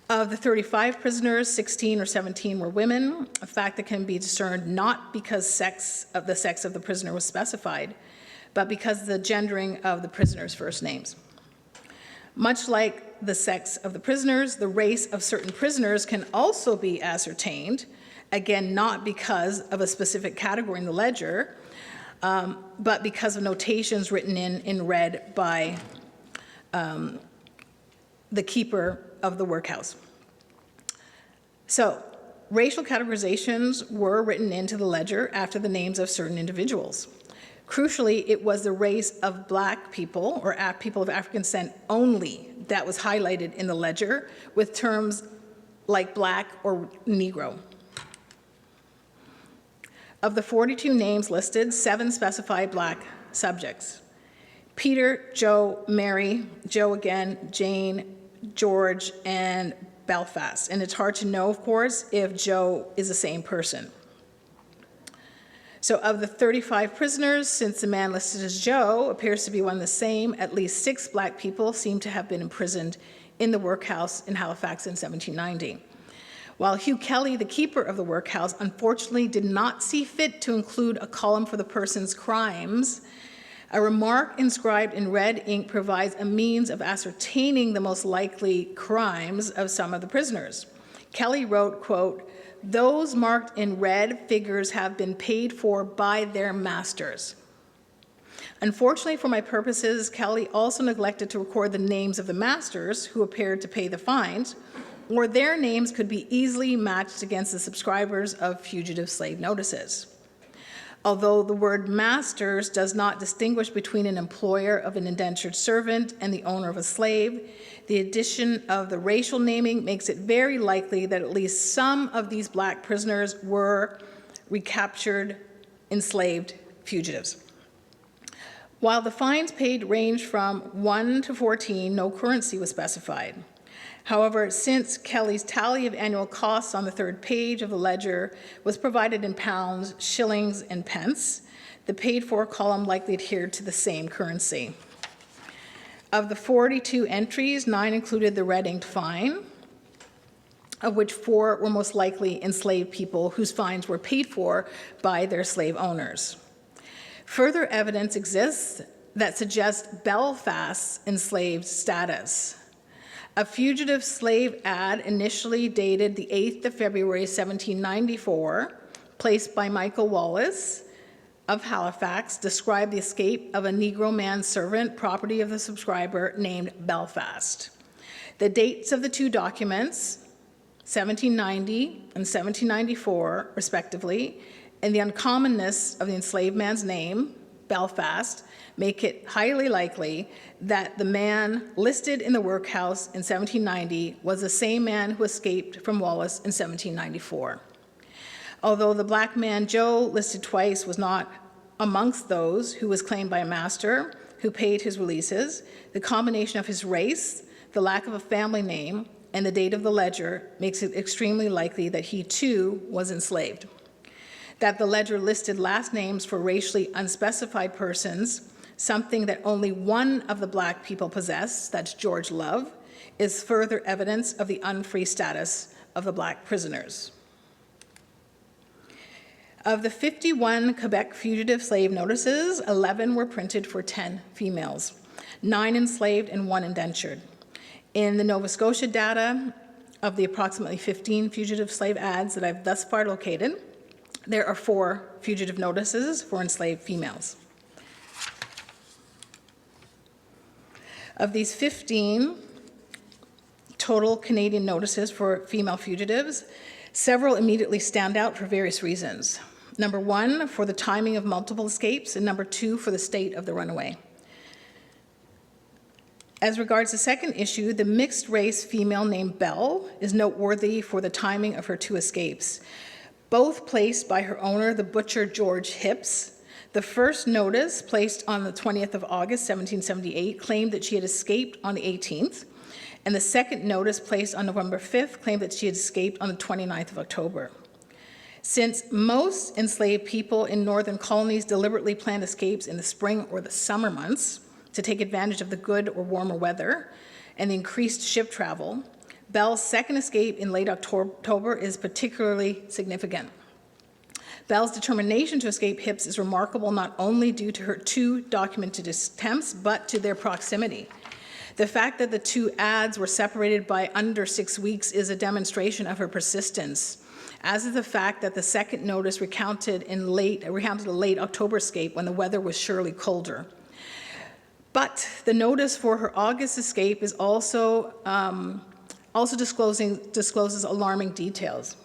Of the 35 prisoners, 16 or 17 were women, a fact that can be discerned not because the sex of the prisoner was specified, but because of the gendering of the prisoners' first names. Much like the sex of the prisoners, the race of certain prisoners can also be ascertained, again, not because of a specific category in the ledger, but because of notations written in red by the keeper of the workhouse. So, racial categorizations were written into the ledger after the names of certain individuals. Crucially, it was the race of Black people, or people of African descent only, that was highlighted in the ledger with terms like Black or Negro. Of the 42 names listed, 7 specify Black subjects. Peter, Joe, Mary, Joe again, Jane, George, and Belfast. And it's hard to know, of course, if Joe is the same person. So of the 35 prisoners, since the man listed as Joe appears to be one and the same, at least 6 Black people seem to have been imprisoned in the workhouse in Halifax in 1790. While Hugh Kelly, the keeper of the workhouse, unfortunately did not see fit to include a column for the person's crimes, a remark inscribed in red ink provides a means of ascertaining the most likely crimes of some of the prisoners. Kelly wrote, quote, "Those marked in red figures have been paid for by their masters." Unfortunately for my purposes, Kelly also neglected to record the names of the masters who appeared to pay the fines, or their names could be easily matched against the subscribers of fugitive slave notices. Although the word masters does not distinguish between an employer of an indentured servant and the owner of a slave, the addition of the racial naming makes it very likely that at least some of these Black prisoners were recaptured, enslaved fugitives. While the fines paid ranged from 1 to 14, no currency was specified. However, since Kelly's tally of annual costs on the 3rd page of the ledger was provided in pounds, shillings, and pence, the paid-for column likely adhered to the same currency. Of the 42 entries, 9 included the red-inked fine, of which 4 were most likely enslaved people whose fines were paid for by their slave owners. Further evidence exists that suggests Belfast's enslaved status. A fugitive slave ad initially dated the 8th of February 1794, placed by Michael Wallace of Halifax, described the escape of a Negro manservant, property of the subscriber, named Belfast. The dates of the 2 documents, 1790 and 1794, respectively, and the uncommonness of the enslaved man's name, Belfast, make it highly likely that the man listed in the workhouse in 1790 was the same man who escaped from Wallace in 1794. Although the Black man Joe listed twice was not amongst those who was claimed by a master who paid his releases, the combination of his race, the lack of a family name, and the date of the ledger makes it extremely likely that he too was enslaved. That the ledger listed last names for racially unspecified persons, something that only one of the Black people possessed, that's George Love, is further evidence of the unfree status of the Black prisoners. Of the 51 Quebec fugitive slave notices, 11 were printed for 10 females, 9 enslaved and 1 indentured. In the Nova Scotia data, of the approximately 15 fugitive slave ads that I've thus far located, There are 4 fugitive notices for enslaved females. Of these 15 total Canadian notices for female fugitives, several immediately stand out for various reasons. Number 1, for the timing of multiple escapes, and number 2, for the state of the runaway. As regards the second issue, the mixed-race female named Belle is noteworthy for the timing of her 2 escapes, both placed by her owner, the butcher George Hipps. The first notice, placed on the 20th of August, 1778, claimed that she had escaped on the 18th, and the second notice, placed on November 5th, claimed that she had escaped on the 29th of October. Since most enslaved people in northern colonies deliberately planned escapes in the spring or the summer months to take advantage of the good or warmer weather and the increased ship travel, Belle's second escape in late October is particularly significant. Belle's determination to escape Hipps is remarkable not only due to her 2 documented attempts, but to their proximity. The fact that the 2 ads were separated by under 6 weeks is a demonstration of her persistence, as is the fact that the second notice recounted a late October escape when the weather was surely colder. But the notice for her August escape is also discloses alarming details.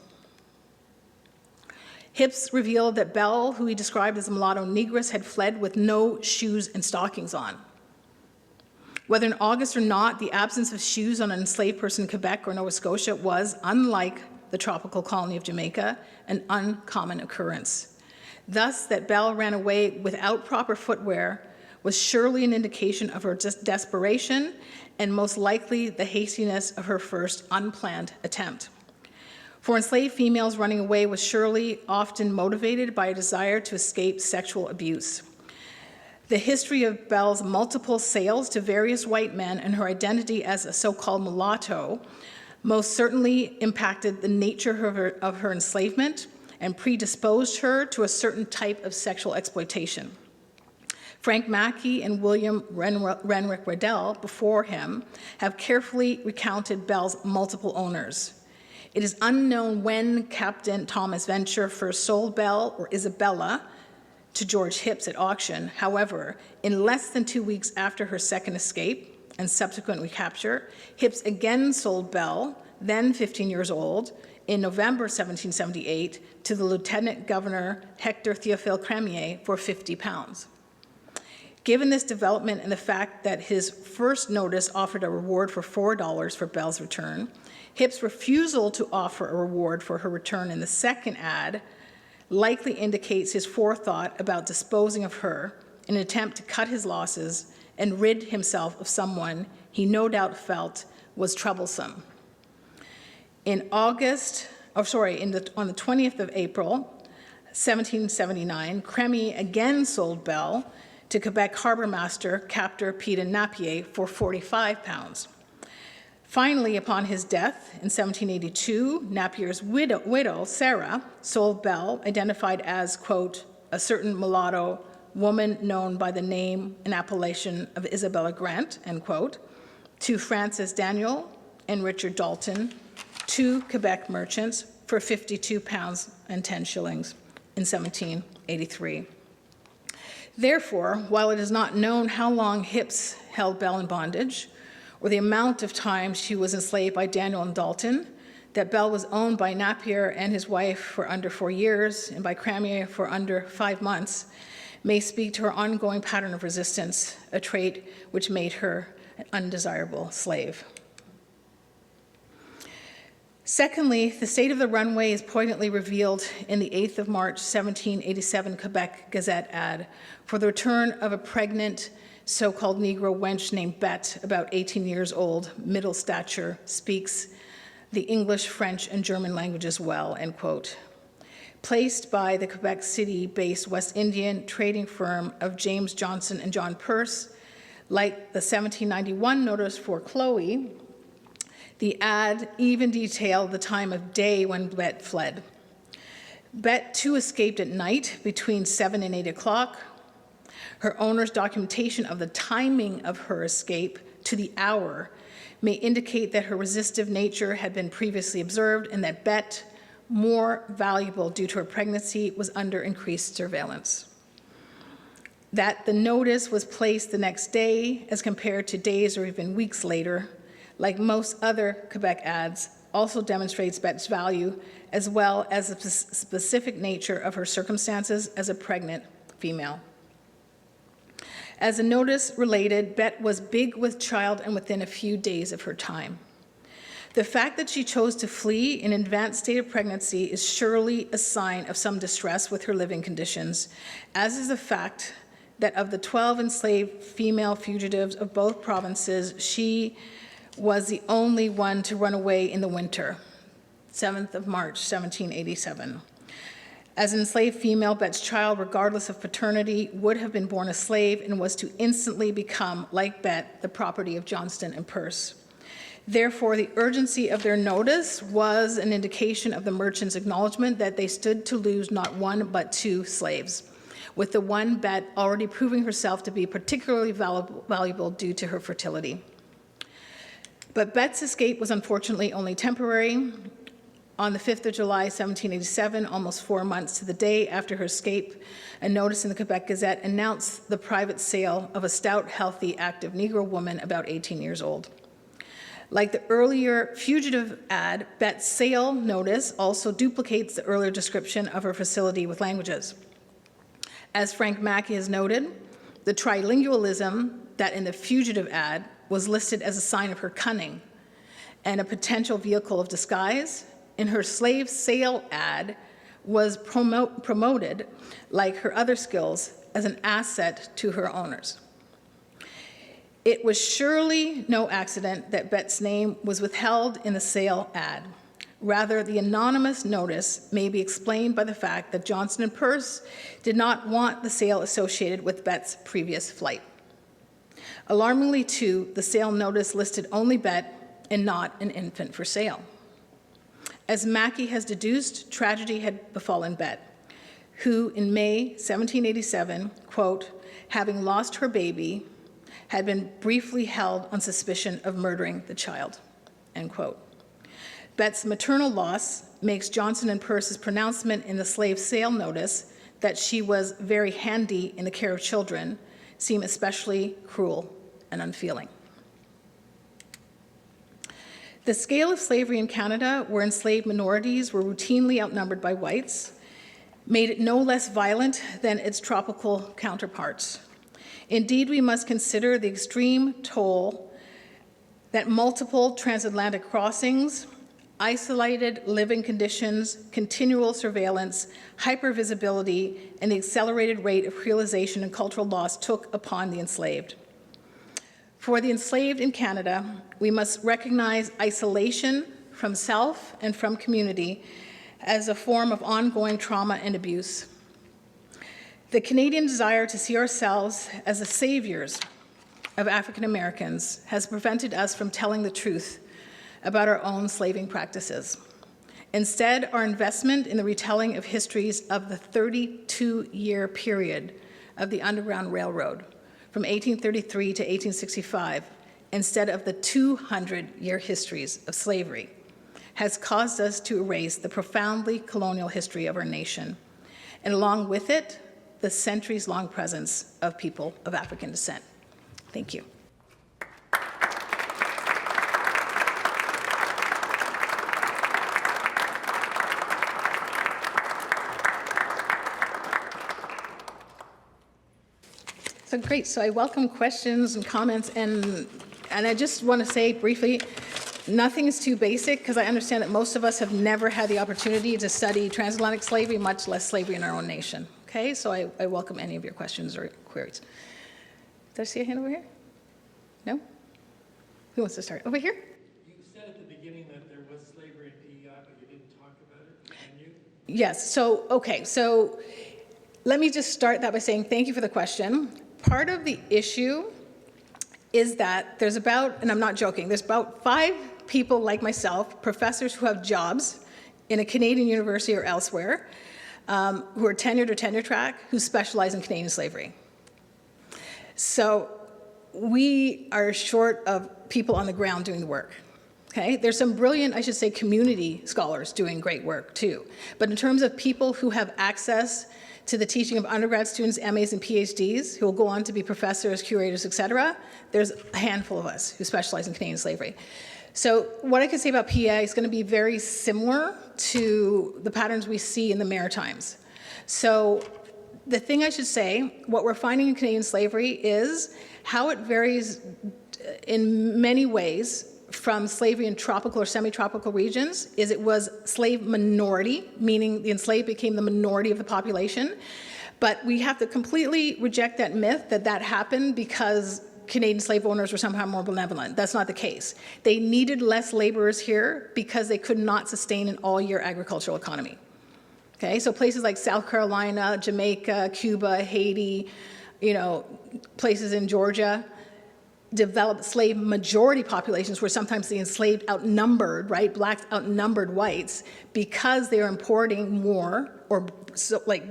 Hipps revealed that Belle, who he described as a mulatto negress, had fled with no shoes and stockings on. Whether in August or not, the absence of shoes on an enslaved person in Quebec or Nova Scotia was, unlike the tropical colony of Jamaica, an uncommon occurrence. Thus, that Belle ran away without proper footwear was surely an indication of her desperation and most likely the hastiness of her first unplanned attempt. For enslaved females, running away was surely often motivated by a desire to escape sexual abuse. The history of Belle's multiple sales to various white men and her identity as a so-called mulatto most certainly impacted the nature of her enslavement and predisposed her to a certain type of sexual exploitation. Frank Mackey and William Renwick Riddell, before him, have carefully recounted Belle's multiple owners. It is unknown when Captain Thomas Venture first sold Belle or Isabella to George Hipps at auction. However, in less than 2 weeks after her second escape and subsequent recapture, Hipps again sold Belle, then 15 years old, in November 1778 to the Lieutenant Governor Hector Théophile Crémier for £50. Given this development and the fact that his first notice offered a reward for $4 for Belle's return, Hipps' refusal to offer a reward for her return in the second ad likely indicates his forethought about disposing of her in an attempt to cut his losses and rid himself of someone he no doubt felt was troublesome. On the 20th of April, 1779, Crémier again sold Belle to Quebec Harbour Master Captain Peter Napier for £45. Finally, upon his death in 1782, Napier's widow, Sarah, sold Belle, identified as, quote, a certain mulatto woman known by the name and appellation of Isabella Grant, end quote, to Francis Daniel and Richard Dalton, 2 Quebec merchants, for £52 and 10 shillings in 1783. Therefore, while it is not known how long Hipps held Belle in bondage, or the amount of time she was enslaved by Daniel and Dalton, that Belle was owned by Napier and his wife for under 4 years and by Crémier for under 5 months, may speak to her ongoing pattern of resistance, a trait which made her an undesirable slave. Secondly, the state of the runway is poignantly revealed in the 8th of March 1787 Quebec Gazette ad for the return of a pregnant so-called Negro wench named Bette, about 18 years old, middle stature, speaks the English, French, and German languages well, end quote. Placed by the Quebec City-based West Indian trading firm of James Johnson and John Peirce, like the 1791 notice for Chloe, the ad even detailed the time of day when Bette fled. Bette, too, escaped at night between 7 and 8 o'clock. Her owner's documentation of the timing of her escape to the hour may indicate that her resistive nature had been previously observed and that Bette more valuable due to her pregnancy, was under increased surveillance. That the notice was placed the next day as compared to days or even weeks later, like most other Quebec ads, also demonstrates Bette's value, as well as the specific nature of her circumstances as a pregnant female. As the notice related, Bette was big with child and within a few days of her time. The fact that she chose to flee in an advanced state of pregnancy is surely a sign of some distress with her living conditions, as is the fact that of the 12 enslaved female fugitives of both provinces, she was the only one to run away in the winter, 7th of March, 1787. As an enslaved female, Bette's child, regardless of paternity, would have been born a slave and was to instantly become, like Bette, the property of Johnston and Peirce. Therefore, the urgency of their notice was an indication of the merchant's acknowledgement that they stood to lose not one but two slaves, with the one Bette already proving herself to be particularly valuable due to her fertility. But Bette's escape was unfortunately only temporary. On the 5th of July, 1787, almost 4 months to the day after her escape, a notice in the Quebec Gazette announced the private sale of a stout, healthy, active Negro woman about 18 years old. Like the earlier fugitive ad, Bette's sale notice also duplicates the earlier description of her facility with languages. As Frank Mackey has noted, the trilingualism that in the fugitive ad was listed as a sign of her cunning and a potential vehicle of disguise, in her slave sale ad was promoted, like her other skills, as an asset to her owners. It was surely no accident that Bette's name was withheld in the sale ad. Rather, the anonymous notice may be explained by the fact that Johnston and Peirce did not want the sale associated with Bette's previous flight. Alarmingly, too, the sale notice listed only Bette and not an infant for sale. As Mackey has deduced, tragedy had befallen Bette, who in May 1787, quote, having lost her baby, had been briefly held on suspicion of murdering the child, end quote. Bette's maternal loss makes Johnston and Peirce's pronouncement in the slave sale notice that she was very handy in the care of children seem especially cruel and unfeeling. The scale of slavery in Canada, where enslaved minorities were routinely outnumbered by whites, made it no less violent than its tropical counterparts. Indeed, we must consider the extreme toll that multiple transatlantic crossings, isolated living conditions, continual surveillance, hypervisibility, and the accelerated rate of creolization and cultural loss took upon the enslaved. For the enslaved in Canada, we must recognize isolation from self and from community as a form of ongoing trauma and abuse. The Canadian desire to see ourselves as the saviors of African Americans has prevented us from telling the truth about our own slaving practices. Instead, our investment in the retelling of histories of the 32-year period of the Underground Railroad from 1833 to 1865, instead of the 200-year histories of slavery, has caused us to erase the profoundly colonial history of our nation, and along with it, the centuries-long presence of people of African descent. Thank you. So great, so I welcome questions and comments, and I just want to say briefly, nothing is too basic, because I understand that most of us have never had the opportunity to study transatlantic slavery, much less slavery in our own nation. Okay, so I welcome any of your questions or queries. Did I see a hand over here? No? Who wants to start? Over here? You said at the beginning that there was slavery in PEI, but you didn't talk about it. Can you? Yes, so, okay, so let me just start that by saying thank you for the question. Part of the issue is that there's about, and I'm not joking, there's about 5 people like myself, professors who have jobs in a Canadian university or elsewhere, who are tenured or tenure track, who specialize in Canadian slavery. So we are short of people on the ground doing the work, Okay, there's some brilliant, I should say, community scholars doing great work too. But in terms of people who have access to the teaching of undergrad students, MAs and PhDs, who will go on to be professors, curators, et cetera, there's a handful of us who specialize in Canadian slavery. So what I can say about PEI is going to be very similar to the patterns we see in the Maritimes. So the thing I should say, what we're finding in Canadian slavery is how it varies in many ways from slavery in tropical or semi-tropical regions is it was slave minority, meaning the enslaved became the minority of the population. But we have to completely reject that myth that that happened because Canadian slave owners were somehow more benevolent. That's not the case. They needed less laborers here because they could not sustain an all-year agricultural economy. Okay, so places like South Carolina, Jamaica, Cuba, Haiti, places in Georgia, developed slave majority populations where sometimes the enslaved outnumbered, right? Blacks outnumbered whites because they are importing more or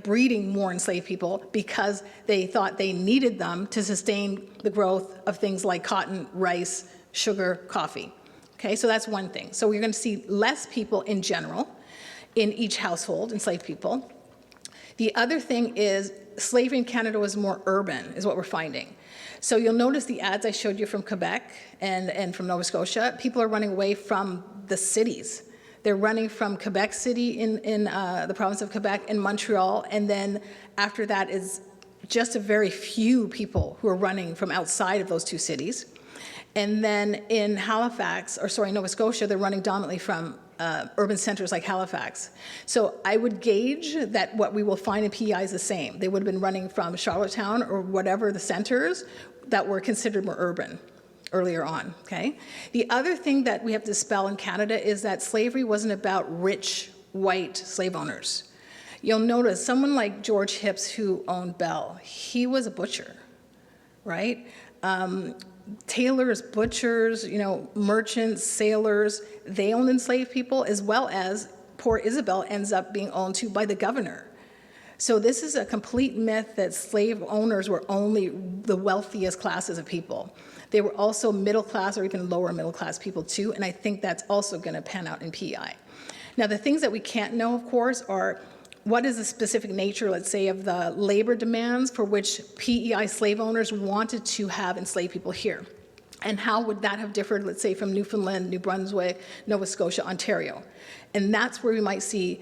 breeding more enslaved people because they thought they needed them to sustain the growth of things like cotton, rice, sugar, coffee. Okay, so that's one thing. So we're going to see less people in general in each household, enslaved people. The other thing is slavery in Canada was more urban, is what we're finding. So you'll notice the ads I showed you from Quebec and from Nova Scotia, people are running away from the cities. They're running from Quebec City in the province of Quebec and Montreal, and then after that is just a very few people who are running from outside of those two cities. And then in Nova Scotia, they're running dominantly from urban centers like Halifax. So I would gauge that what we will find in PEI is the same. They would have been running from Charlottetown or whatever the centers that were considered more urban earlier on, okay? The other thing that we have to dispel in Canada is that slavery wasn't about rich white slave owners. You'll notice someone like George Hips who owned Bell, he was a butcher, right? Tailors, butchers, merchants, sailors, they owned enslaved people, as well as poor Isabel ends up being owned too by the governor. So this is a complete myth that slave owners were only the wealthiest classes of people. They were also middle class or even lower middle class people too, and I think that's also going to pan out in PEI. Now the things that we can't know, of course, are what is the specific nature, let's say, of the labor demands for which PEI slave owners wanted to have enslaved people here? And how would that have differed, let's say, from Newfoundland, New Brunswick, Nova Scotia, Ontario? And that's where we might see,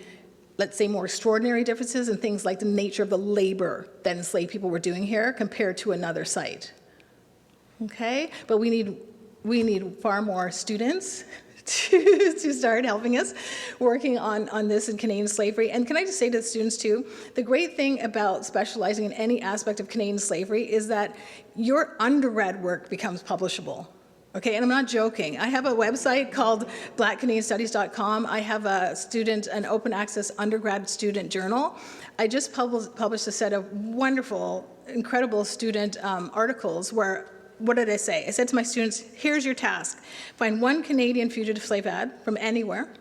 let's say, more extraordinary differences in things like the nature of the labor that enslaved people were doing here compared to another site. Okay? But we need far more students to start helping us working on this in Canadian slavery. And can I just say to the students too, the great thing about specializing in any aspect of Canadian slavery is that your undergrad work becomes publishable. Okay, and I'm not joking. I have a website called blackcanadianstudies.com. I have an open access undergrad student journal. I just published a set of wonderful, incredible student articles where, what did I say? I said to my students, here's your task. Find one Canadian fugitive slave ad from anywhere.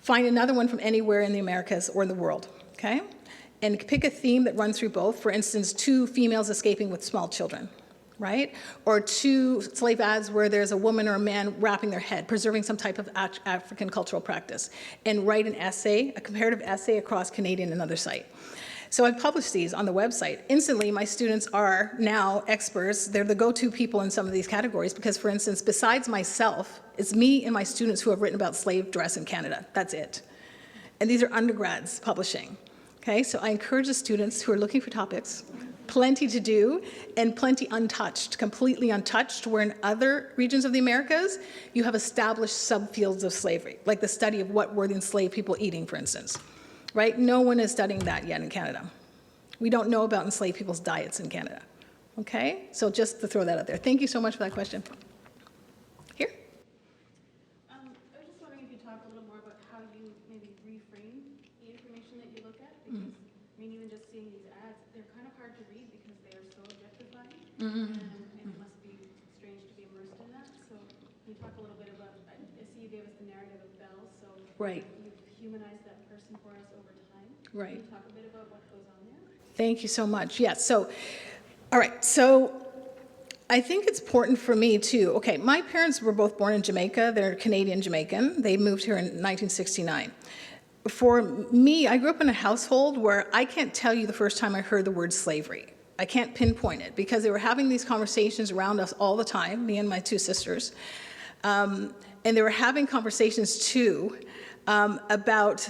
Find another one from anywhere in the Americas or in the world, okay? And pick a theme that runs through both. For instance, 2 females escaping with small children, right? Or 2 slave ads where there's a woman or a man wrapping their head, preserving some type of African cultural practice. And write an essay, a comparative essay across Canadian and other site. So I've published these on the website. Instantly, my students are now experts. They're the go-to people in some of these categories because, for instance, besides myself, it's me and my students who have written about slave dress in Canada. That's it. And these are undergrads publishing. Okay, so I encourage the students who are looking for topics, plenty to do, and plenty untouched, completely untouched, where in other regions of the Americas, you have established subfields of slavery, like the study of what were the enslaved people eating, for instance. Right? No one is studying that yet in Canada. We don't know about enslaved people's diets in Canada. Okay? So just to throw that out there. Thank you so much for that question. Here? I was just wondering if you talk a little more about how you maybe reframe the information that you look at, because I mean, even just seeing these ads, they're kind of hard to read because they are so objectifying, and it must be strange to be immersed in that. So can you talk a little bit about, I see you gave us the narrative of Belle, so Right. you've humanized that person for us over time. Right. Can you talk a bit about what goes on there? Thank you so much. Yes. So, all right. So I think it's important for me too. Okay, my parents were both born in Jamaica. They're Canadian Jamaican. They moved here in 1969. For me, I grew up in a household where I can't tell you the first time I heard the word slavery. I can't pinpoint it because they were having these conversations around us all the time, me and my two sisters. And they were having conversations too about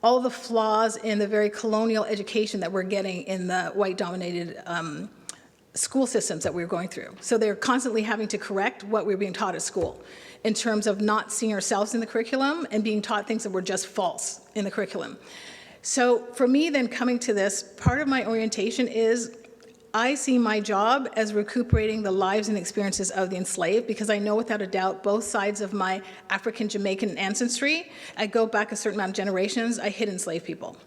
all the flaws in the very colonial education that we're getting in the white-dominated school systems that we were going through. So they're constantly having to correct what we were being taught at school in terms of not seeing ourselves in the curriculum and being taught things that were just false in the curriculum. So for me then coming to this, part of my orientation is I see my job as recuperating the lives and experiences of the enslaved because I know without a doubt both sides of my African Jamaican ancestry, I go back a certain amount of generations, I hid enslaved people.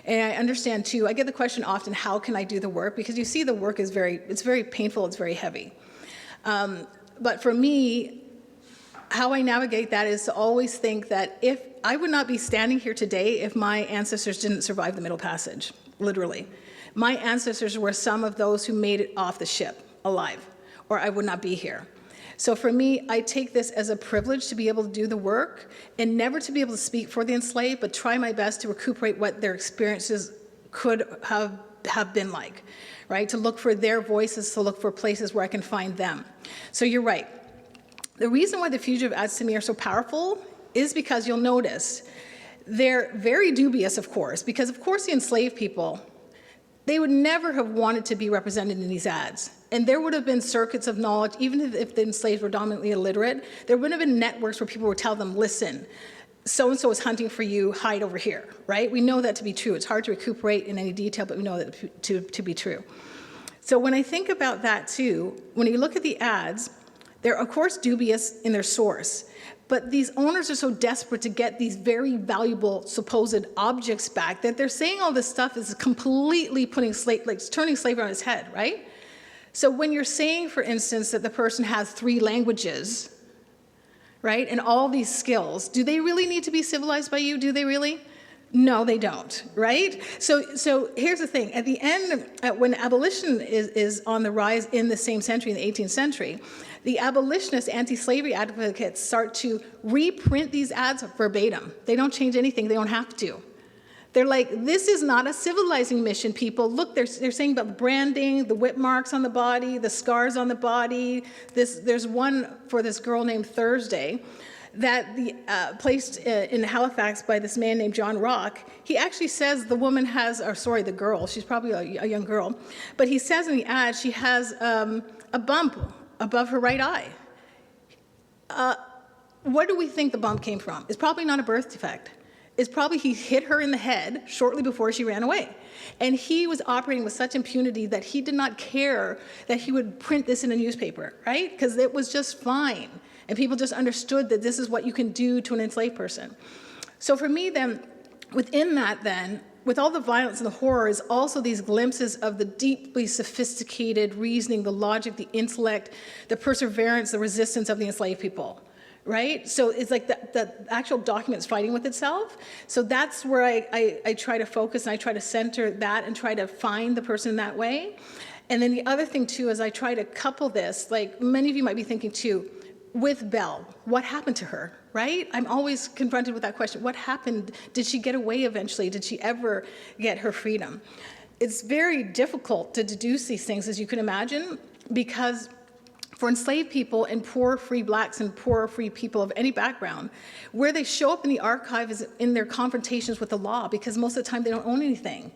And I understand too, I get the question often, how can I do the work? Because you see the work is it's very painful, it's very heavy. But for me, how I navigate that is to always think that if I would not be standing here today if my ancestors didn't survive the Middle Passage, literally. My ancestors were some of those who made it off the ship alive, or I would not be here. So for me, I take this as a privilege to be able to do the work and never to be able to speak for the enslaved, but try my best to recuperate what their experiences could have been like, right? To look for their voices, to look for places where I can find them. So you're right. The reason why the fugitive ads to me are so powerful is because you'll notice they're very dubious, of course, because of course the enslaved people, they would never have wanted to be represented in these ads. And there would have been circuits of knowledge, even if the enslaved were dominantly illiterate, there would have been networks where people would tell them, listen, so-and-so is hunting for you, hide over here, right? We know that to be true. It's hard to recuperate in any detail, but we know that to be true. So when I think about that too, when you look at the ads, they're of course dubious in their source, but these owners are so desperate to get these very valuable supposed objects back that they're saying all this stuff is completely putting turning slavery on its head, right? So when you're saying, for instance, that the person has 3 languages, right, and all these skills, do they really need to be civilized by you? Do they really? No, they don't, right? So here's the thing. At the end, when abolition is on the rise in the same century, in the 18th century, the abolitionist anti-slavery advocates start to reprint these ads verbatim. They don't change anything. They don't have to. They're like, this is not a civilizing mission, people. Look, they're saying about the branding, the whip marks on the body, the scars on the body. There's one for this girl named Thursday that placed in Halifax by this man named John Rock. He actually says the woman has, or sorry, the girl, she's probably a young girl, but he says in the ad she has a bump above her right eye. What do we think the bump came from? It's probably not a birth defect. It's probably he hit her in the head shortly before she ran away. And he was operating with such impunity that he did not care that he would print this in a newspaper, right? Because it was just fine. And people just understood that this is what you can do to an enslaved person. So for me then, within that then, with all the violence and the horror is also these glimpses of the deeply sophisticated reasoning, the logic, the intellect, the perseverance, the resistance of the enslaved people, right? So it's like the actual document's fighting with itself. So that's where I try to focus and I try to center that and try to find the person that way. And then the other thing too is I try to couple this, like many of you might be thinking too, with Belle. What happened to her, right? I'm always confronted with that question. What happened? Did she get away eventually? Did she ever get her freedom? It's very difficult to deduce these things, as you can imagine, because for enslaved people and poor free blacks and poor free people of any background, where they show up in the archive is in their confrontations with the law, because most of the time they don't own anything.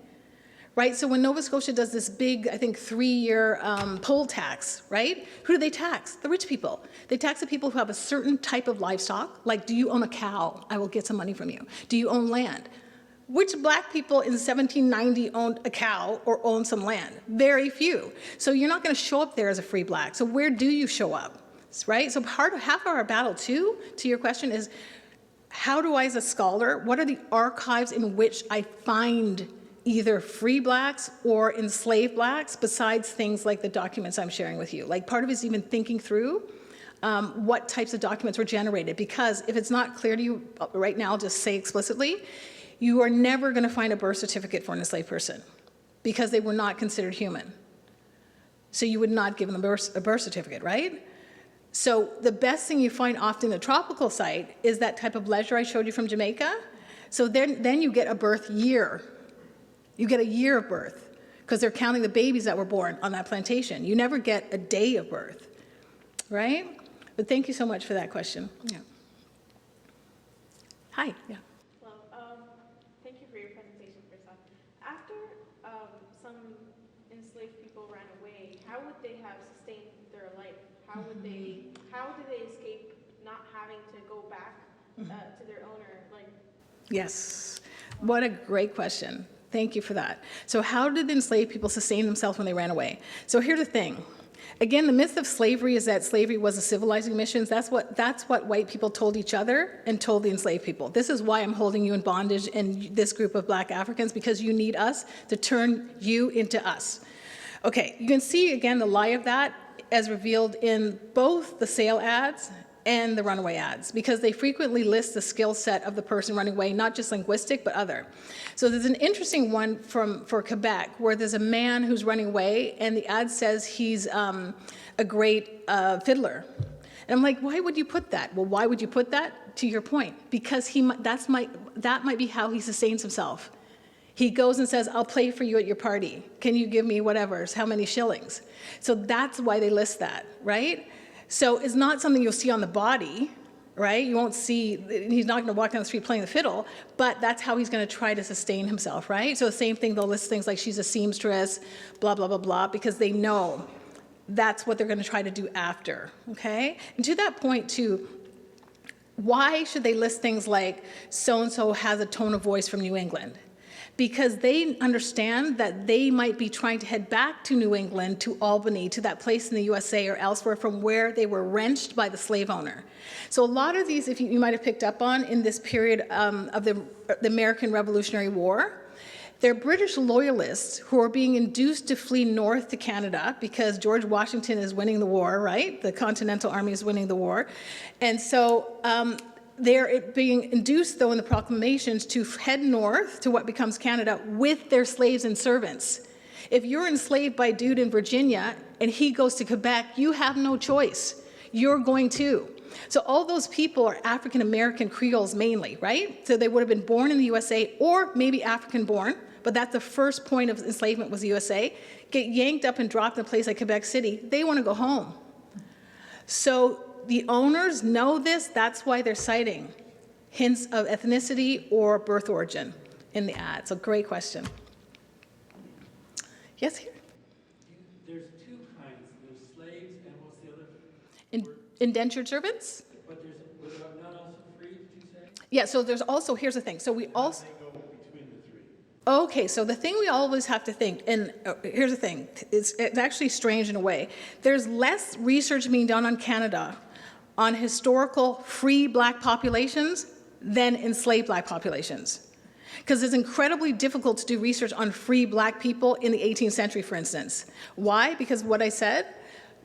Right, so when Nova Scotia does this big, I think 3-year poll tax, right? Who do they tax? The rich people. They tax the people who have a certain type of livestock, like do you own a cow? I will get some money from you. Do you own land? Which black people in 1790 owned a cow or owned some land? Very few. So you're not gonna show up there as a free black. So where do you show up, right? So half of our battle too, to your question is, how do I as a scholar, what are the archives in which I find either free blacks or enslaved blacks, besides things like the documents I'm sharing with you. Like part of it is even thinking through what types of documents were generated, because if it's not clear to you right now, I'll just say explicitly, you are never gonna find a birth certificate for an enslaved person because they were not considered human. So you would not give them a birth certificate, right? So the best thing you find often in a tropical site is that type of leisure I showed you from Jamaica. So then you get a birth year. You get a year of birth because they're counting the babies that were born on that plantation. You never get a day of birth, right? But thank you so much for that question. Yeah. Hi. Yeah. Well, thank you for your presentation, first off. After some enslaved people ran away, how would they have sustained their life? How did they escape not having to go back to their owner? Yes. What a great question. Thank you for that. So how did enslaved people sustain themselves when they ran away? So here's the thing. Again, the myth of slavery is that slavery was a civilizing mission. That's what white people told each other and told the enslaved people. This is why I'm holding you in bondage and this group of Black Africans, because you need us to turn you into us. Okay, you can see again the lie of that as revealed in both the sale ads and the runaway ads, because they frequently list the skill set of the person running away, not just linguistic, but other. So there's an interesting one for Quebec, where there's a man who's running away, and the ad says he's a great fiddler. And I'm like, why would you put that? Well, why would you put that? To your point, because that might be how he sustains himself. He goes and says, I'll play for you at your party. Can you give me whatever, how many shillings? So that's why they list that, right? So it's not something you'll see on the body, right? You won't see, he's not going to walk down the street playing the fiddle, but that's how he's going to try to sustain himself, right? So the same thing, they'll list things like she's a seamstress, blah, blah, blah, blah, because they know that's what they're going to try to do after, okay? And to that point, too, why should they list things like so-and-so has a tone of voice from New England? Because they understand that they might be trying to head back to New England, to Albany, to that place in the USA or elsewhere from where they were wrenched by the slave owner. So a lot of these, if you might have picked up on in this period of the American Revolutionary War, they're British loyalists who are being induced to flee north to Canada because George Washington is winning the war, right? The Continental Army is winning the war. And so they're being induced, though, in the proclamations to head north to what becomes Canada with their slaves and servants. If you're enslaved by a dude in Virginia and he goes to Quebec, you have no choice. You're going to. So all those people are African-American Creoles mainly, right? So they would have been born in the USA or maybe African-born, but that's the first point of enslavement was the USA. Get yanked up and dropped in a place like Quebec City, they want to go home. So the owners know this, that's why they're citing hints of ethnicity or birth origin in the ad. So great question. Yes, here? There's two kinds. There's slaves and what's the other? Indentured servants? But was not also free, did you say? Yeah, so there's also, here's the thing. So we also, They go between the three. okay, so the thing we always have to think, and here's the thing, it's actually strange in a way. There's less research being done on Canada on historical free Black populations than enslaved Black populations. Because it's incredibly difficult to do research on free Black people in the 18th century, for instance. Why? Because what I said,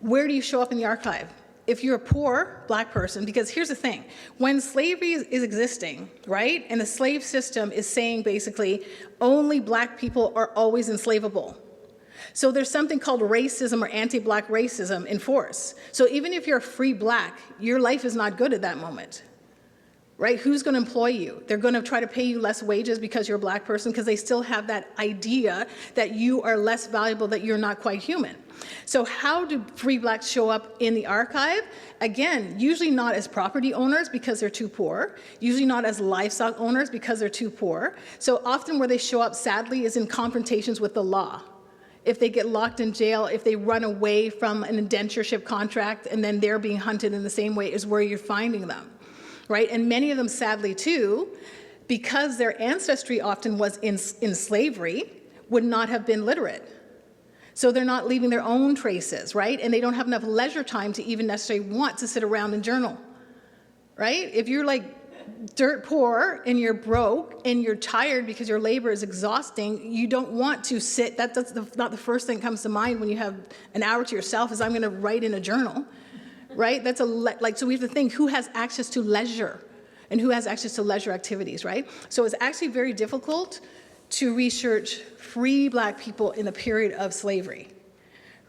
where do you show up in the archive? If you're a poor Black person, because here's the thing, when slavery is existing, right, and the slave system is saying basically only Black people are always enslavable. So there's something called racism or anti-Black racism in force. So even if you're a free Black, your life is not good at that moment, right? Who's going to employ you? They're going to try to pay you less wages because you're a Black person because they still have that idea that you are less valuable, that you're not quite human. So how do free Blacks show up in the archive? Again, usually not as property owners because they're too poor, usually not as livestock owners because they're too poor. So often where they show up, sadly, is in confrontations with the law. If they get locked in jail, if they run away from an indentureship contract and then they're being hunted in the same way is where you're finding them, right? And many of them, sadly too, because their ancestry often was in slavery, would not have been literate. So they're not leaving their own traces, right? And they don't have enough leisure time to even necessarily want to sit around and journal, right? If you're like dirt poor and you're broke and you're tired because your labor is exhausting, you don't want to sit. That's not the first thing that comes to mind when you have an hour to yourself is I'm going to write in a journal, right? That's so we have to think who has access to leisure and who has access to leisure activities, right? So it's actually very difficult to research free Black people in the period of slavery,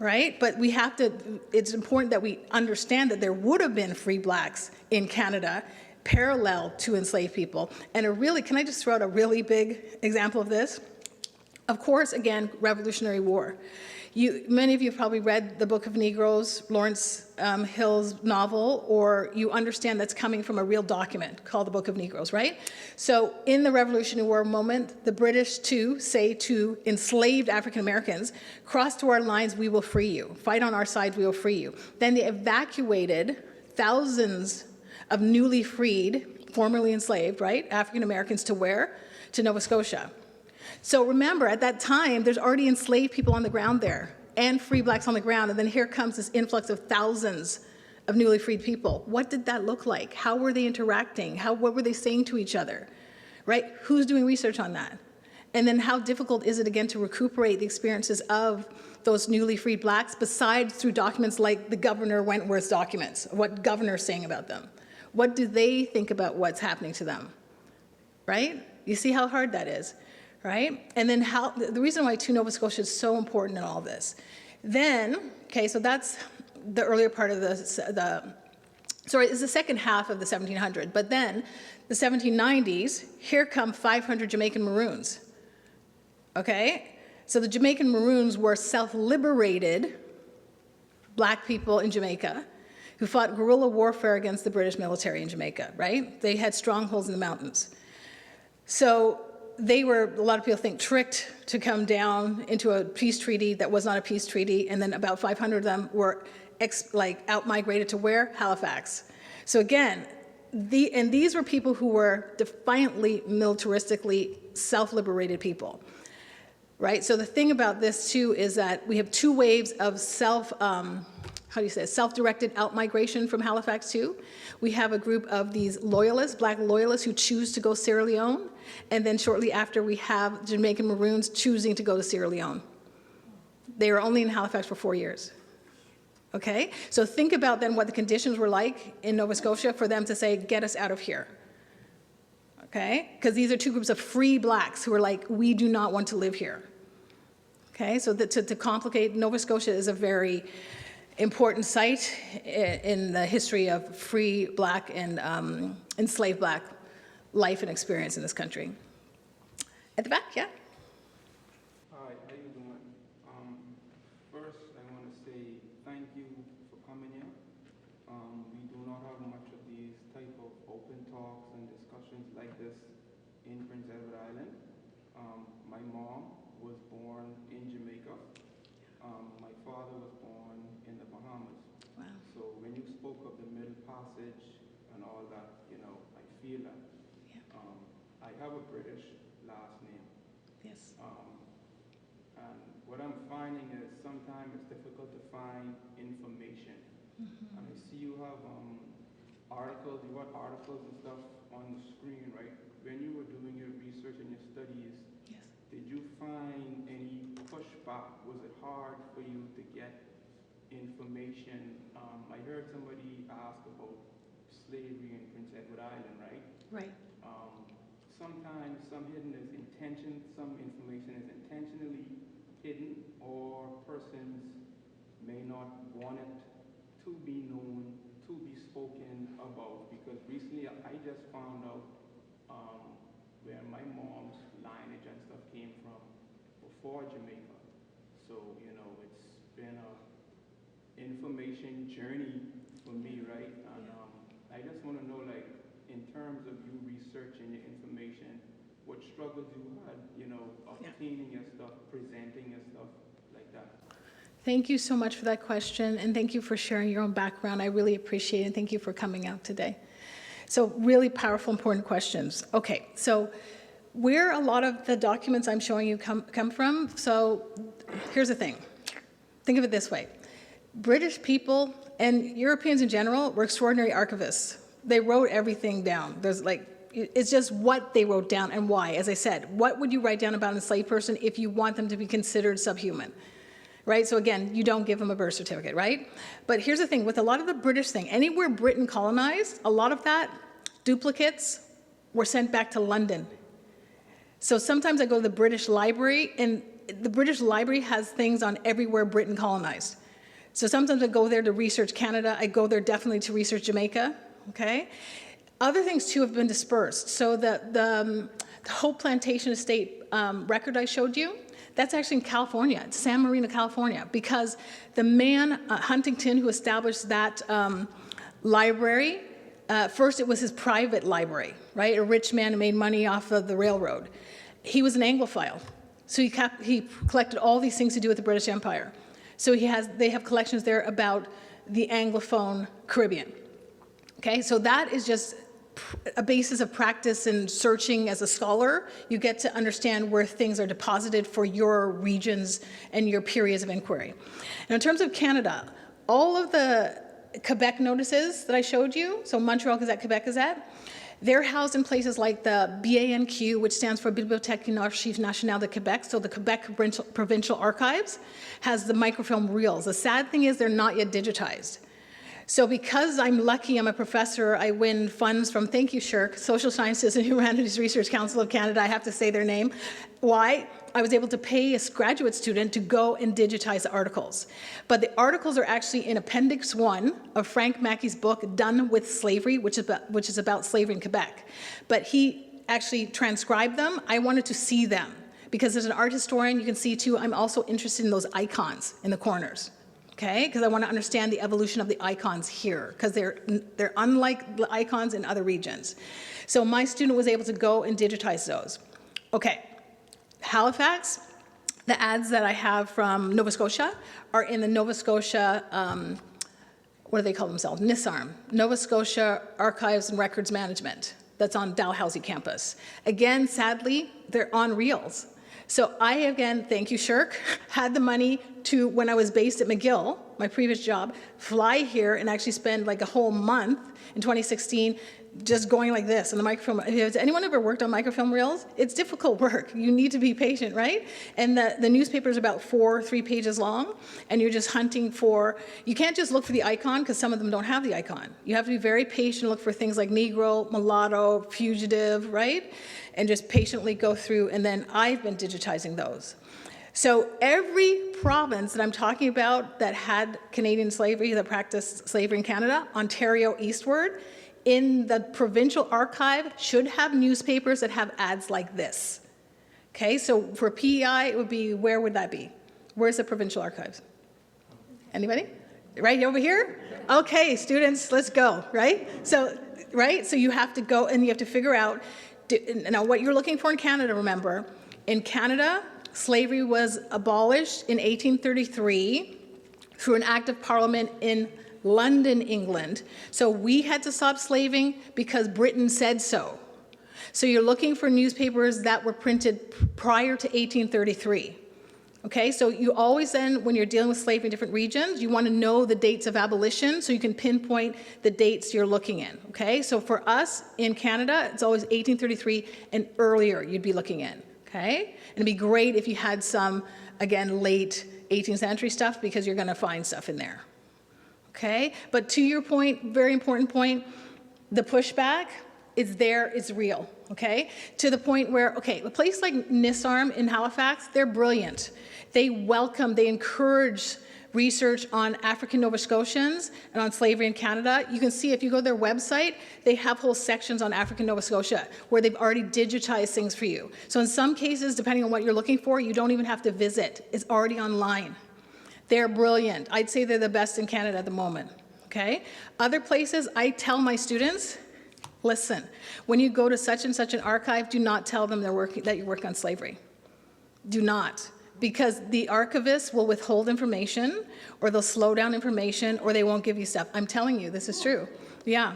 right? But we have to, it's important that we understand that there would have been free blacks in Canada parallel to enslaved people. And can I just throw out a really big example of this? Of course, again, Revolutionary War. Many of you have probably read The Book of Negroes, Lawrence Hill's novel, or you understand that's coming from a real document called The Book of Negroes, right? So in the Revolutionary War moment, the British say to enslaved African Americans, cross to our lines, we will free you. Fight on our side, we will free you. Then they evacuated thousands of newly freed, formerly enslaved, right, African Americans to where? To Nova Scotia. So remember, at that time, there's already enslaved people on the ground there and free blacks on the ground, and then here comes this influx of thousands of newly freed people. What did that look like? How were they interacting? What were they saying to each other, right? Who's doing research on that? And then how difficult is it, again, to recuperate the experiences of those newly freed blacks, besides through documents like the Governor Wentworth's documents, what governor's saying about them? What do they think about what's happening to them, right? You see how hard that is? Right? And then the reason why Nova Scotia is so important in all this. Then, okay, so that's the earlier part of it's the second half of the 1700s, but then the 1790s, here come 500 Jamaican Maroons, okay? So the Jamaican Maroons were self-liberated black people in Jamaica who fought guerrilla warfare against the British military in Jamaica, right? They had strongholds in the mountains. So they were, a lot of people think, tricked to come down into a peace treaty that was not a peace treaty, and then about 500 of them were out-migrated to where? Halifax. So again, these were people who were defiantly, militaristically self-liberated people, right? So the thing about this too is that we have two waves of self-directed out-migration from Halifax too. We have a group of these loyalists, black loyalists, who choose to go Sierra Leone, and then shortly after we have Jamaican Maroons choosing to go to Sierra Leone. They were only in Halifax for 4 years. Okay? So think about then what the conditions were like in Nova Scotia for them to say, get us out of here. Okay? Because these are two groups of free blacks who are like, we do not want to live here. Okay? So to complicate, Nova Scotia is a very important site in the history of free black and enslaved black life and experience in this country. At the back, yeah? Hi, how you doing? First, I want to say thank you for coming here. We do not have much of these type of open talks and discussions like this in Prince Edward Island. My mom was born in Jamaica. My father was born in the Bahamas. Wow. So when you spoke of the Middle Passage and all that, I feel that. Yeah. I have a British last name. Yes. And what I'm finding is sometimes it's difficult to find information. Mm-hmm. And I see you have articles, you got articles and stuff on the screen, right? When you were doing your research and your studies, Yes. did you find any pushback? Was it hard for you to get information? I heard somebody ask about slavery in Prince Edward Island, right? Right. Sometimes some information is intentionally hidden, or persons may not want it to be known, to be spoken about. Because recently I just found out where my mom's lineage and stuff came from before Jamaica. So, it's been a information journey for me, right? And I just want to know, in terms of you researching your information, what struggles you had, obtaining your stuff, presenting your stuff, like that. Thank you so much for that question, and thank you for sharing your own background. I really appreciate it, and thank you for coming out today. So really powerful, important questions. Okay, so where a lot of the documents I'm showing you come from, so here's the thing. Think of it this way. British people and Europeans in general were extraordinary archivists. They wrote everything down. It's just what they wrote down and why. As I said, what would you write down about an enslaved person if you want them to be considered subhuman? Right? So again, you don't give them a birth certificate, right? But here's the thing, with a lot of the British thing, anywhere Britain colonized, a lot of that, duplicates, were sent back to London. So sometimes I go to the British Library, and the British Library has things on everywhere Britain colonized. So sometimes I go there to research Canada. I go there definitely to research Jamaica, okay? Other things too have been dispersed. So the Hope Plantation Estate record I showed you, that's actually in California. It's San Marino, California, because the man, Huntington, who established that library, first it was his private library, right? A rich man who made money off of the railroad. He was an Anglophile. So he collected all these things to do with the British Empire. So they have collections there about the Anglophone Caribbean. Okay, so that is just a basis of practice and searching as a scholar. You get to understand where things are deposited for your regions and your periods of inquiry. Now, in terms of Canada, all of the Quebec notices that I showed you, so Montreal Gazette, Quebec Gazette, they're housed in places like the BANQ, which stands for Bibliothèque et Archives Nationales de Québec. So the Quebec Provincial Archives has the microfilm reels. The sad thing is they're not yet digitized. So because I'm lucky, I'm a professor, I win funds from, thank you, Shirk, Social Sciences and Humanities Research Council of Canada, I have to say their name. Why? I was able to pay a graduate student to go and digitize the articles. But the articles are actually in Appendix 1 of Frank Mackey's book, Done with Slavery, which is about slavery in Quebec. But he actually transcribed them. I wanted to see them. Because as an art historian, you can see too, I'm also interested in those icons in the corners. Okay, because I want to understand the evolution of the icons here, because they're unlike the icons in other regions. So my student was able to go and digitize those. Okay, Halifax, the ads that I have from Nova Scotia are in the Nova Scotia, what do they call themselves? NISARM, Nova Scotia Archives and Records Management. That's on Dalhousie campus. Again, sadly, they're on reels. So I, again, thank you, Shirk, had the money to, when I was based at McGill, my previous job, fly here and actually spend like a whole month in 2016 just going like this on the microfilm. Has anyone ever worked on microfilm reels? It's difficult work. You need to be patient, right? And the newspaper is about 3 pages long, and you're just hunting for, you can't just look for the icon because some of them don't have the icon. You have to be very patient, look for things like Negro, mulatto, fugitive, right? And just patiently go through, and then I've been digitizing those. So every province that I'm talking about that had Canadian slavery, that practiced slavery in Canada, Ontario eastward, in the provincial archive should have newspapers that have ads like this. Okay, so for PEI, it would be, where would that be? Where's the provincial archives? Anybody? Right over here? Okay, students, let's go, right? So you have to go and you have to figure out, now what you're looking for in Canada, remember, in Canada, slavery was abolished in 1833 through an act of parliament in London, England. So we had to stop slaving because Britain said so. So you're looking for newspapers that were printed prior to 1833. Okay, so you always then, when you're dealing with slavery in different regions, you want to know the dates of abolition so you can pinpoint the dates you're looking in. Okay, so for us in Canada, it's always 1833 and earlier you'd be looking in. Okay, and it'd be great if you had some, again, late 18th century stuff because you're going to find stuff in there. Okay, but to your point, very important point, the pushback is there, it's real, okay? To the point where, okay, a place like NISARM in Halifax, they're brilliant. They welcome, they encourage research on African Nova Scotians and on slavery in Canada. You can see if you go to their website, they have whole sections on African Nova Scotia where they've already digitized things for you. So in some cases, depending on what you're looking for, you don't even have to visit. It's already online. They're brilliant. I'd say they're the best in Canada at the moment, okay? Other places, I tell my students, listen, when you go to such and such an archive, do not tell them that you're working on slavery. Do not, because the archivists will withhold information, or they'll slow down information, or they won't give you stuff. I'm telling you, this is true. Yeah.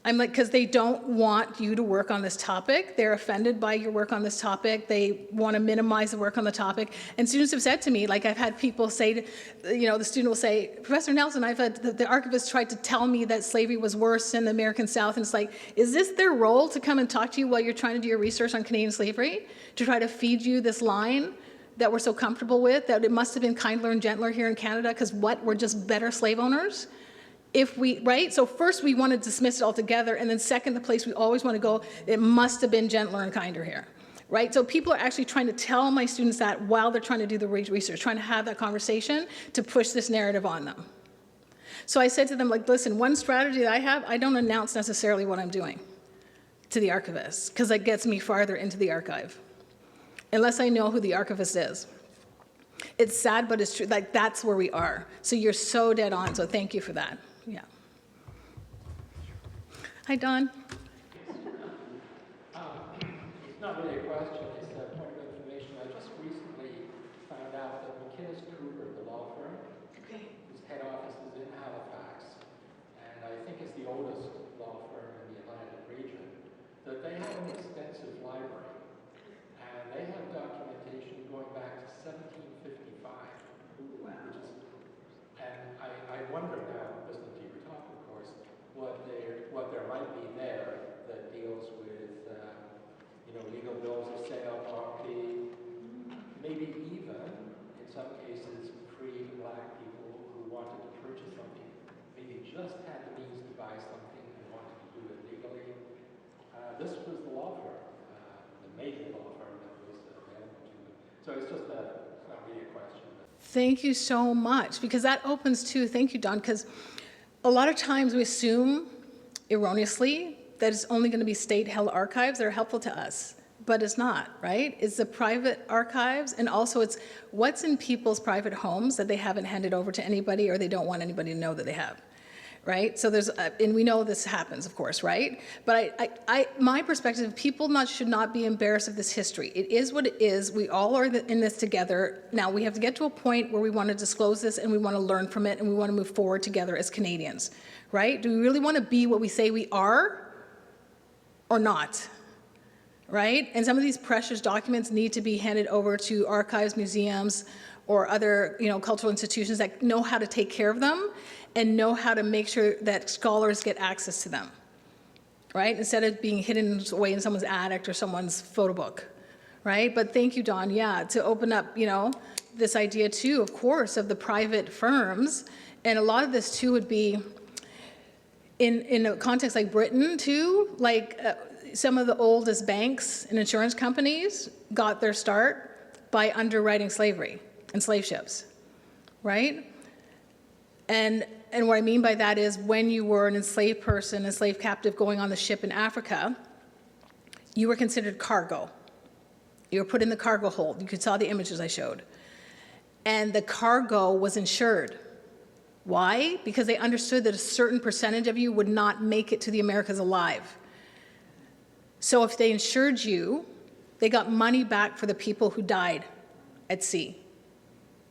I'm like, because they don't want you to work on this topic. They're offended by your work on this topic. They want to minimize the work on the topic. And students have said to me, like I've had people say, the student will say, Professor Nelson, I've had the archivist tried to tell me that slavery was worse in the American South. And it's like, is this their role to come and talk to you while you're trying to do your research on Canadian slavery? To try to feed you this line that we're so comfortable with, that it must have been kindler and gentler here in Canada because we're just better slave owners? Right? So first we want to dismiss it altogether, and then second, the place we always want to go, it must have been gentler and kinder here. right? So people are actually trying to tell my students that while they're trying to do the research, trying to have that conversation to push this narrative on them. So I said to them, like, listen, one strategy that I have, I don't announce necessarily what I'm doing to the archivist, because that gets me farther into the archive, unless I know who the archivist is. It's sad, but it's true. Like, that's where we are. So you're so dead on, so thank you for that. Yeah. Hi, Don. It's not really a question, it's a point of information. I just recently found out that McKinnis Kruger, the law firm, whose head office is in Halifax, and I think is the oldest law firm in the Atlantic region, that they have an extensive library. And they have documentation going back to 1755. Wow. I wonder now, listening to your talk, of course, what there might be there that deals with legal bills of sale, property, maybe even, in some cases, free black people who wanted to purchase something, maybe just had the means to buy something and wanted to do it legally. This was the law firm, the major law firm that was available to them. So it's just it's not really a question. Thank you so much, because that opens too, thank you, Don, because a lot of times we assume erroneously that it's only going to be state-held archives that are helpful to us. But it's not, right? It's the private archives, and also it's what's in people's private homes that they haven't handed over to anybody or they don't want anybody to know that they have, right? So there's, and we know this happens, of course, right? But my perspective, people should not be embarrassed of this history. It is what it is. We all are in this together. Now, we have to get to a point where we want to disclose this and we want to learn from it and we want to move forward together as Canadians, right? Do we really want to be what we say we are or not? Right? And some of these precious documents need to be handed over to archives, museums, or other, cultural institutions that know how to take care of them and know how to make sure that scholars get access to them, right? Instead of being hidden away in someone's attic or someone's photo book, right? But thank you, Don, yeah, to open up, this idea too, of course, of the private firms. And a lot of this too would be in a context like Britain too, some of the oldest banks and insurance companies got their start by underwriting slavery and slave ships, right? And what I mean by that is when you were an enslaved person, enslaved captive going on the ship in Africa, you were considered cargo. You were put in the cargo hold. You saw the images I showed. And the cargo was insured. Why? Because they understood that a certain percentage of you would not make it to the Americas alive. So if they insured you, they got money back for the people who died at sea.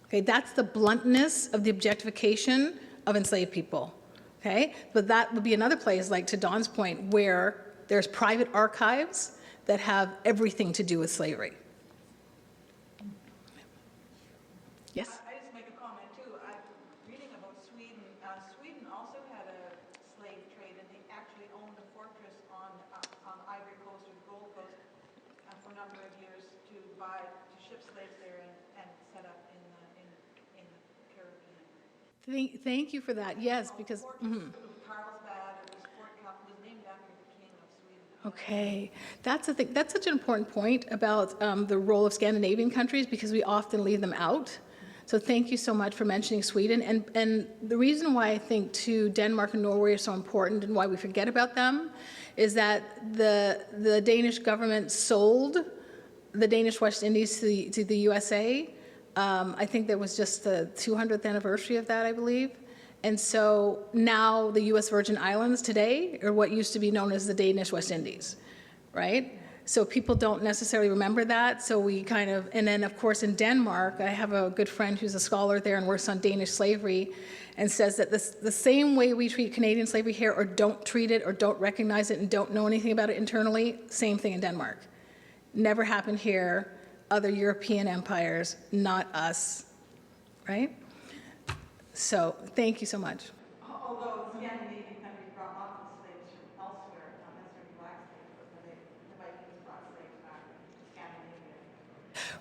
Okay, that's the bluntness of the objectification of enslaved people. Okay, but that would be another place, like to Don's point, where there's private archives that have everything to do with slavery. Yes? I just make a comment too. I'm reading about Sweden. Sweden also had a slave trade, and they actually owned a fortress on Ivory Coast or Gold Coast for a number of years to ship slaves there and set up in the Caribbean. Thank you for that. Yes, because. Carlsbad, or Fort Cal was named after the king of Sweden. Okay, that's the thing. That's such an important point about the role of Scandinavian countries, because we often leave them out. So thank you so much for mentioning Sweden. And the reason why I think too Denmark and Norway are so important and why we forget about them is that the Danish government sold the Danish West Indies to the USA. I think there was just the 200th anniversary of that, I believe. And so now the US Virgin Islands today are what used to be known as the Danish West Indies, right? So people don't necessarily remember that. So we kind of, and then of course in Denmark, I have a good friend who's a scholar there and works on Danish slavery and says that the same way we treat Canadian slavery here, or don't treat it or don't recognize it and don't know anything about it internally, same thing in Denmark. Never happened here, other European empires, not us, right? So thank you so much. Although Scandinavian countries brought lots of slaves from elsewhere, not necessarily black slaves, but the Vikings brought slaves back to Scandinavia.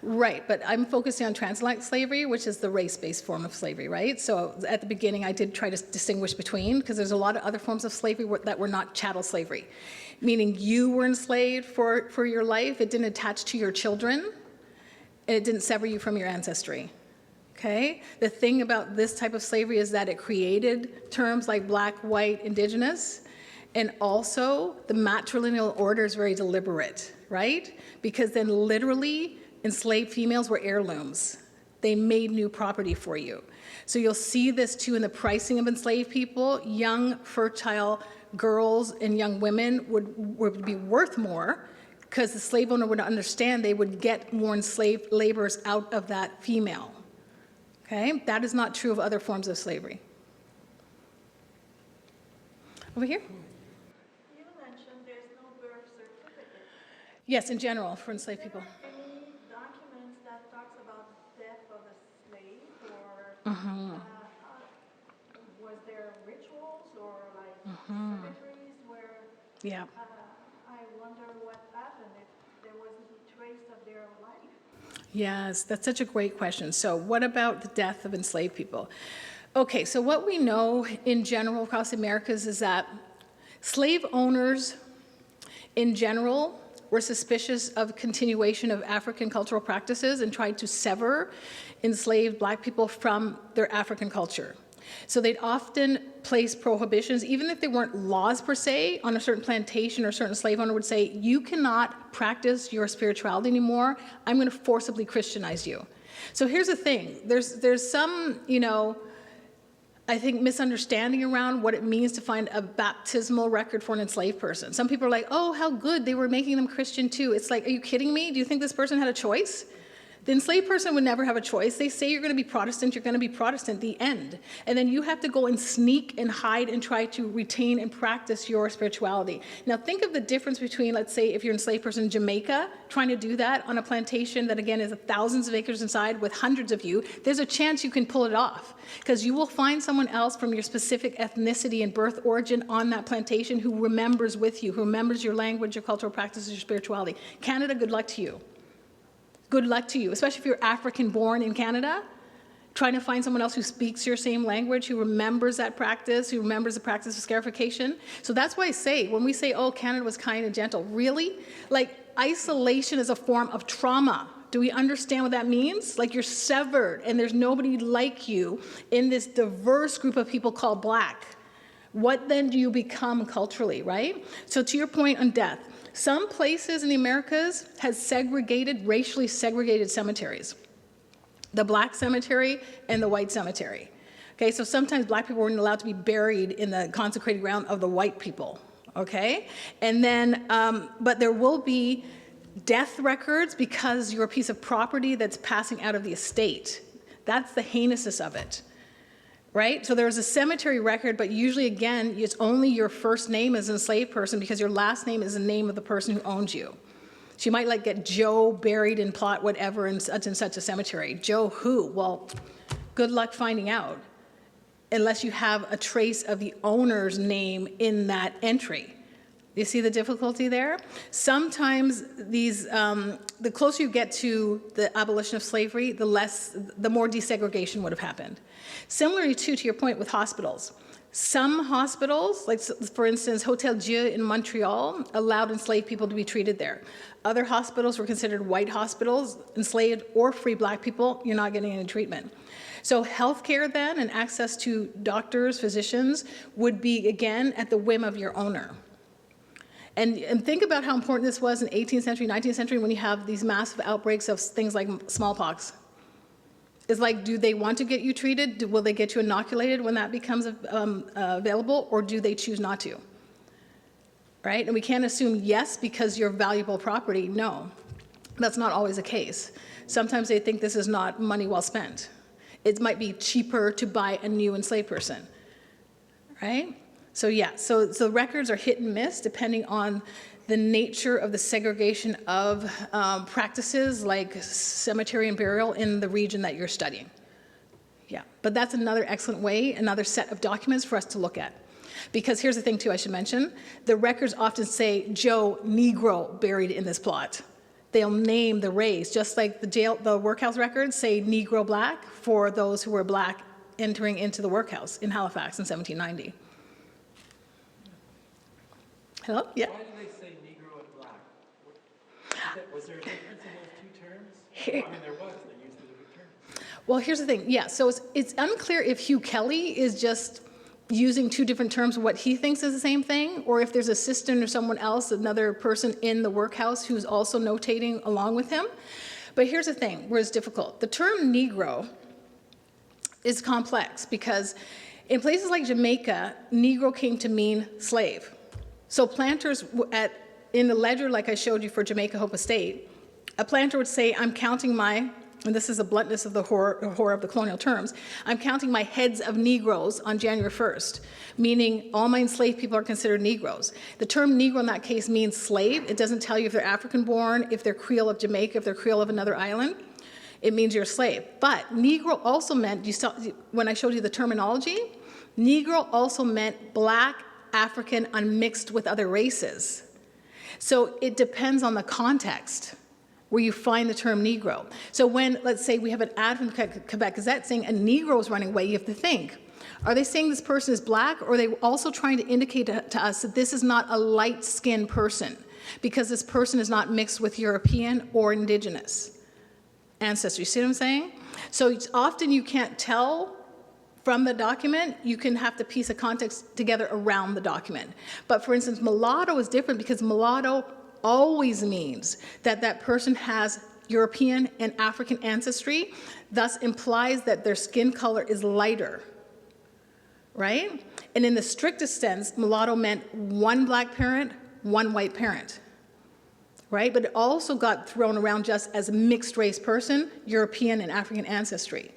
Right, but I'm focusing on transatlantic slavery, which is the race-based form of slavery, right? So at the beginning, I did try to distinguish between, because there's a lot of other forms of slavery that were not chattel slavery, meaning you were enslaved for your life, it didn't attach to your children, and it didn't sever you from your ancestry. Okay? The thing about this type of slavery is that it created terms like black, white, indigenous, and also the matrilineal order is very deliberate, right? Because then literally enslaved females were heirlooms. They made new property for you. So you'll see this too in the pricing of enslaved people. Young, fertile girls and young women would be worth more because the slave owner would understand they would get more enslaved laborers out of that female. Okay, that is not true of other forms of slavery. Over here. You mentioned there's no birth certificate. Yes, in general, for enslaved Is people. there any documents that talks about death of a slave, or was there rituals or like cemeteries where Yeah. I wonder what happened if there was any trace of their life? Yes, that's such a great question. So what about the death of enslaved people? Okay, so what we know in general across the Americas is that slave owners in general were suspicious of continuation of African cultural practices and tried to sever enslaved black people from their African culture. So they'd often place prohibitions, even if they weren't laws per se, on a certain plantation or a certain slave owner would say, you cannot practice your spirituality anymore, I'm gonna forcibly Christianize you. So here's the thing, there's some, I think misunderstanding around what it means to find a baptismal record for an enslaved person. Some people are like, oh, how good, they were making them Christian too. It's like, are you kidding me? Do you think this person had a choice? The enslaved person would never have a choice. They say you're going to be Protestant, you're going to be Protestant, the end. And then you have to go and sneak and hide and try to retain and practice your spirituality. Now think of the difference between, let's say, if you're an enslaved person in Jamaica, trying to do that on a plantation that again is thousands of acres inside with hundreds of you, there's a chance you can pull it off. Because you will find someone else from your specific ethnicity and birth origin on that plantation who remembers with you, who remembers your language, your cultural practices, your spirituality. Canada, good luck to you. Good luck to you, especially if you're African born in Canada, trying to find someone else who speaks your same language, who remembers that practice, who remembers the practice of scarification. So that's why I say, when we say, oh, Canada was kind and gentle, really? Like, isolation is a form of trauma. Do we understand what that means? Like, you're severed and there's nobody like you in this diverse group of people called Black. What then do you become culturally, right? So to your point on death, some places in the Americas has racially segregated cemeteries. The Black cemetery and the white cemetery. Okay, so sometimes Black people weren't allowed to be buried in the consecrated ground of the white people, okay? And then, but there will be death records because you're a piece of property that's passing out of the estate. That's the heinousness of it. Right? So there's a cemetery record, but usually, again, it's only your first name as an enslaved person because your last name is the name of the person who owns you. She might like get Joe buried in plot whatever in such and such a cemetery. Joe who? Well, good luck finding out unless you have a trace of the owner's name in that entry. You see the difficulty there? Sometimes these, the closer you get to the abolition of slavery, the more desegregation would have happened. Similarly, too, to your point with hospitals. Some hospitals, like for instance, Hôtel Dieu in Montreal, allowed enslaved people to be treated there. Other hospitals were considered white hospitals, enslaved or free Black people, you're not getting any treatment. So healthcare then and access to doctors, physicians would be, again, at the whim of your owner. And think about how important this was in 18th century, 19th century when you have these massive outbreaks of things like smallpox. It's like, do they want to get you treated? Will they get you inoculated when that becomes available, or do they choose not to? Right? And we can't assume yes because you're valuable property. No, that's not always the case. Sometimes they think this is not money well spent. It might be cheaper to buy a new enslaved person, right? So yeah, so records are hit and miss depending on the nature of the segregation of practices like cemetery and burial in the region that you're studying. Yeah, but that's another excellent way, another set of documents for us to look at. Because here's the thing too I should mention, the records often say Joe Negro buried in this plot. They'll name the race, just like the workhouse records say Negro Black for those who were Black entering into the workhouse in Halifax in 1790. Hello? Yeah. Why do they say Negro and Black? Was there a difference in those two terms? I mean, there was. They used the different terms. Well, here's the thing. Yeah, so it's unclear if Hugh Kelly is just using two different terms, what he thinks is the same thing, or if there's a assistant or someone else, another person in the workhouse who's also notating along with him. But here's the thing where it's difficult. The term Negro is complex because in places like Jamaica, Negro came to mean slave. So planters in the ledger, like I showed you for Jamaica Hope Estate, a planter would say, I'm counting my, and this is the bluntness of the horror of the colonial terms, I'm counting my heads of Negroes on January 1st, meaning all my enslaved people are considered Negroes. The term Negro in that case means slave. It doesn't tell you if they're African-born, if they're Creole of Jamaica, if they're Creole of another island. It means you're a slave. But Negro also meant, when I showed you the terminology, Negro also meant Black, African, unmixed with other races. So it depends on the context where you find the term Negro. So when, let's say, we have an ad from the Quebec Gazette saying a Negro is running away, you have to think, are they saying this person is Black, or are they also trying to indicate to us that this is not a light-skinned person because this person is not mixed with European or Indigenous ancestry? See what I'm saying? So it's often you can't tell from the document, you can have to piece a context together around the document. But for instance, mulatto is different because mulatto always means that that person has European and African ancestry, thus implies that their skin color is lighter, right? And in the strictest sense, mulatto meant one Black parent, one white parent, right? But it also got thrown around just as a mixed race person, European and African ancestry.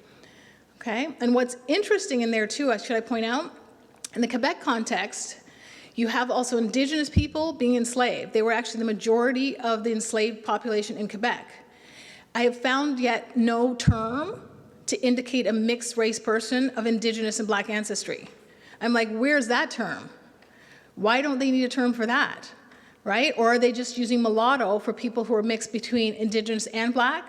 Okay, and what's interesting in there too, should I point out, in the Quebec context, you have also Indigenous people being enslaved. They were actually the majority of the enslaved population in Quebec. I have found yet no term to indicate a mixed race person of Indigenous and Black ancestry. I'm like, where's that term? Why don't they need a term for that, right? Or are they just using mulatto for people who are mixed between Indigenous and Black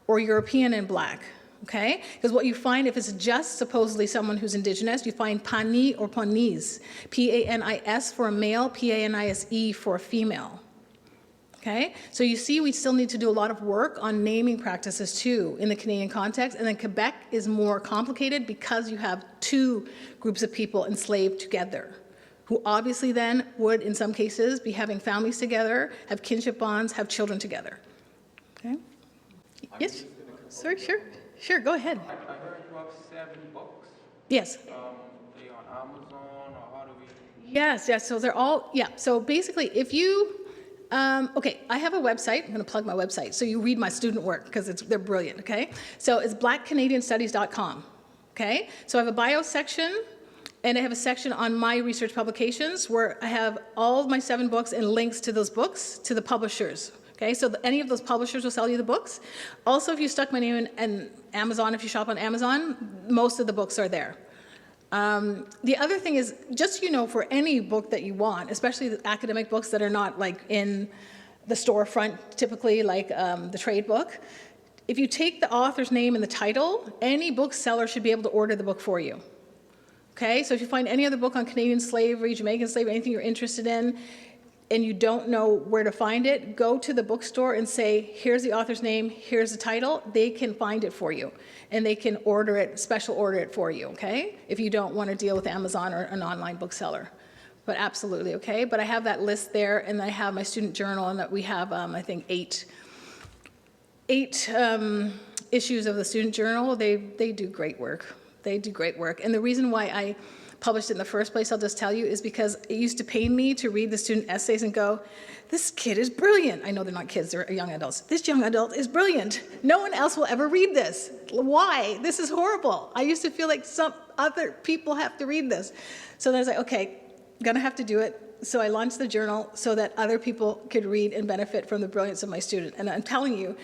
or European and Black? Okay, because what you find if it's just supposedly someone who's Indigenous, you find pani or panis, P-A-N-I-S for a male, P-A-N-I-S-E for a female. Okay, so you see we still need to do a lot of work on naming practices too in the Canadian context, and then Quebec is more complicated because you have two groups of people enslaved together, who obviously then would, in some cases, be having families together, have kinship bonds, have children together. Okay, yes, sorry, sure. Sure, go ahead. I heard you have 7 books. Yes. They on Amazon, or how do we? Yes, so they're all, yeah. So basically, if you, okay, I have a website. I'm going to plug my website. So you read my student work because they're brilliant, okay? So it's blackcanadianstudies.com, okay? So I have a bio section, and I have a section on my research publications where I have all of my 7 books and links to those books to the publishers. Okay, so any of those publishers will sell you the books. Also, if you stuck my name in Amazon, if you shop on Amazon, most of the books are there. The other thing is, just so you know, for any book that you want, especially the academic books that are not like in the storefront, typically like the trade book, if you take the author's name and the title, any bookseller should be able to order the book for you. Okay, so if you find any other book on Canadian slavery, Jamaican slavery, anything you're interested in, and you don't know where to find it, go to the bookstore and say, here's the author's name, here's the title. They can find it for you, and they can order it, special order it for you, okay? If you don't want to deal with Amazon or an online bookseller. But absolutely, okay? But I have that list there, and I have my student journal, and that we have, I think, eight issues of the student journal. They do great work. They do great work. And the reason why I published it in the first place, I'll just tell you, is because it used to pain me to read the student essays and go, this kid is brilliant. I know they're not kids, they're young adults. This young adult is brilliant. No one else will ever read this. Why? This is horrible. I used to feel like some other people have to read this. So then I was like, okay, gonna have to do it. So I launched the journal so that other people could read and benefit from the brilliance of my student. And I'm telling you,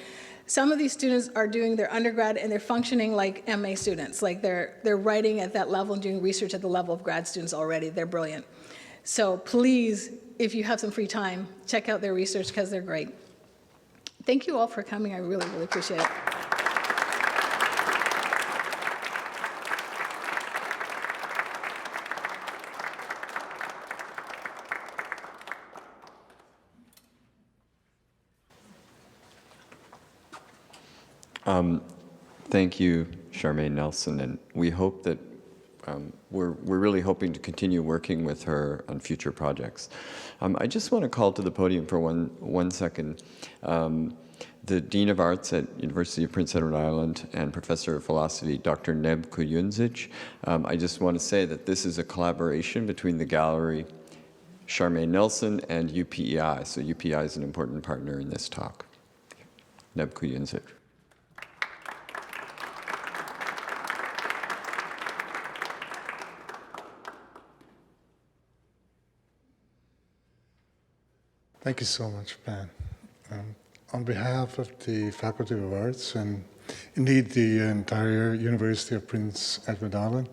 some of these students are doing their undergrad and they're functioning like MA students. Like they're writing at that level and doing research at the level of grad students already. They're brilliant. So please, if you have some free time, check out their research because they're great. Thank you all for coming. I really, really appreciate it. Thank you, Charmaine Nelson, and we hope that we're really hoping to continue working with her on future projects. I just want to call to the podium for one second the Dean of Arts at University of Prince Edward Island and Professor of Philosophy, Dr. Neb Kuyundzic. I just want to say that this is a collaboration between the gallery, Charmaine Nelson, and UPEI. So UPEI is an important partner in this talk. Neb Kuyundzic. Thank you so much, Ben. On behalf of the Faculty of Arts and indeed the entire University of Prince Edward Island,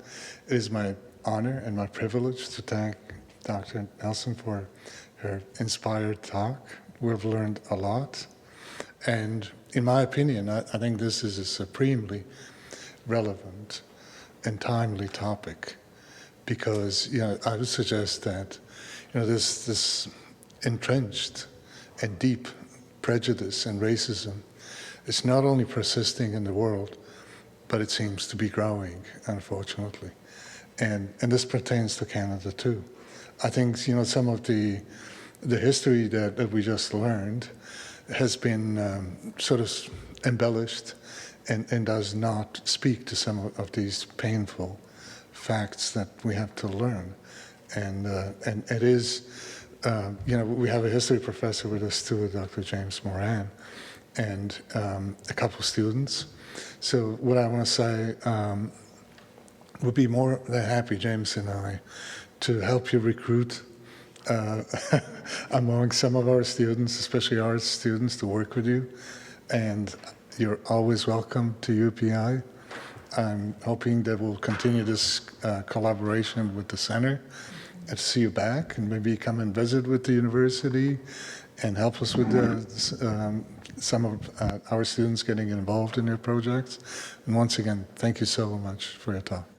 it is my honor and my privilege to thank Dr. Nelson for her inspired talk. We've learned a lot. And in my opinion, I think this is a supremely relevant and timely topic because, I would suggest that, this entrenched and deep prejudice and racism is not only persisting in the world, but it seems to be growing, unfortunately. And this pertains to Canada too. I think, some of the history that we just learned has been sort of embellished and does not speak to some of these painful facts that we have to learn. And it is, we have a history professor with us too, Dr. James Moran, and a couple students. So what I want to say would be more than happy, James and I, to help you recruit among some of our students, especially arts students, to work with you. And you're always welcome to UPI. I'm hoping that we'll continue this collaboration with the center and see you back and maybe come and visit with the university and help us with some of our students getting involved in their projects. And once again, thank you so much for your talk.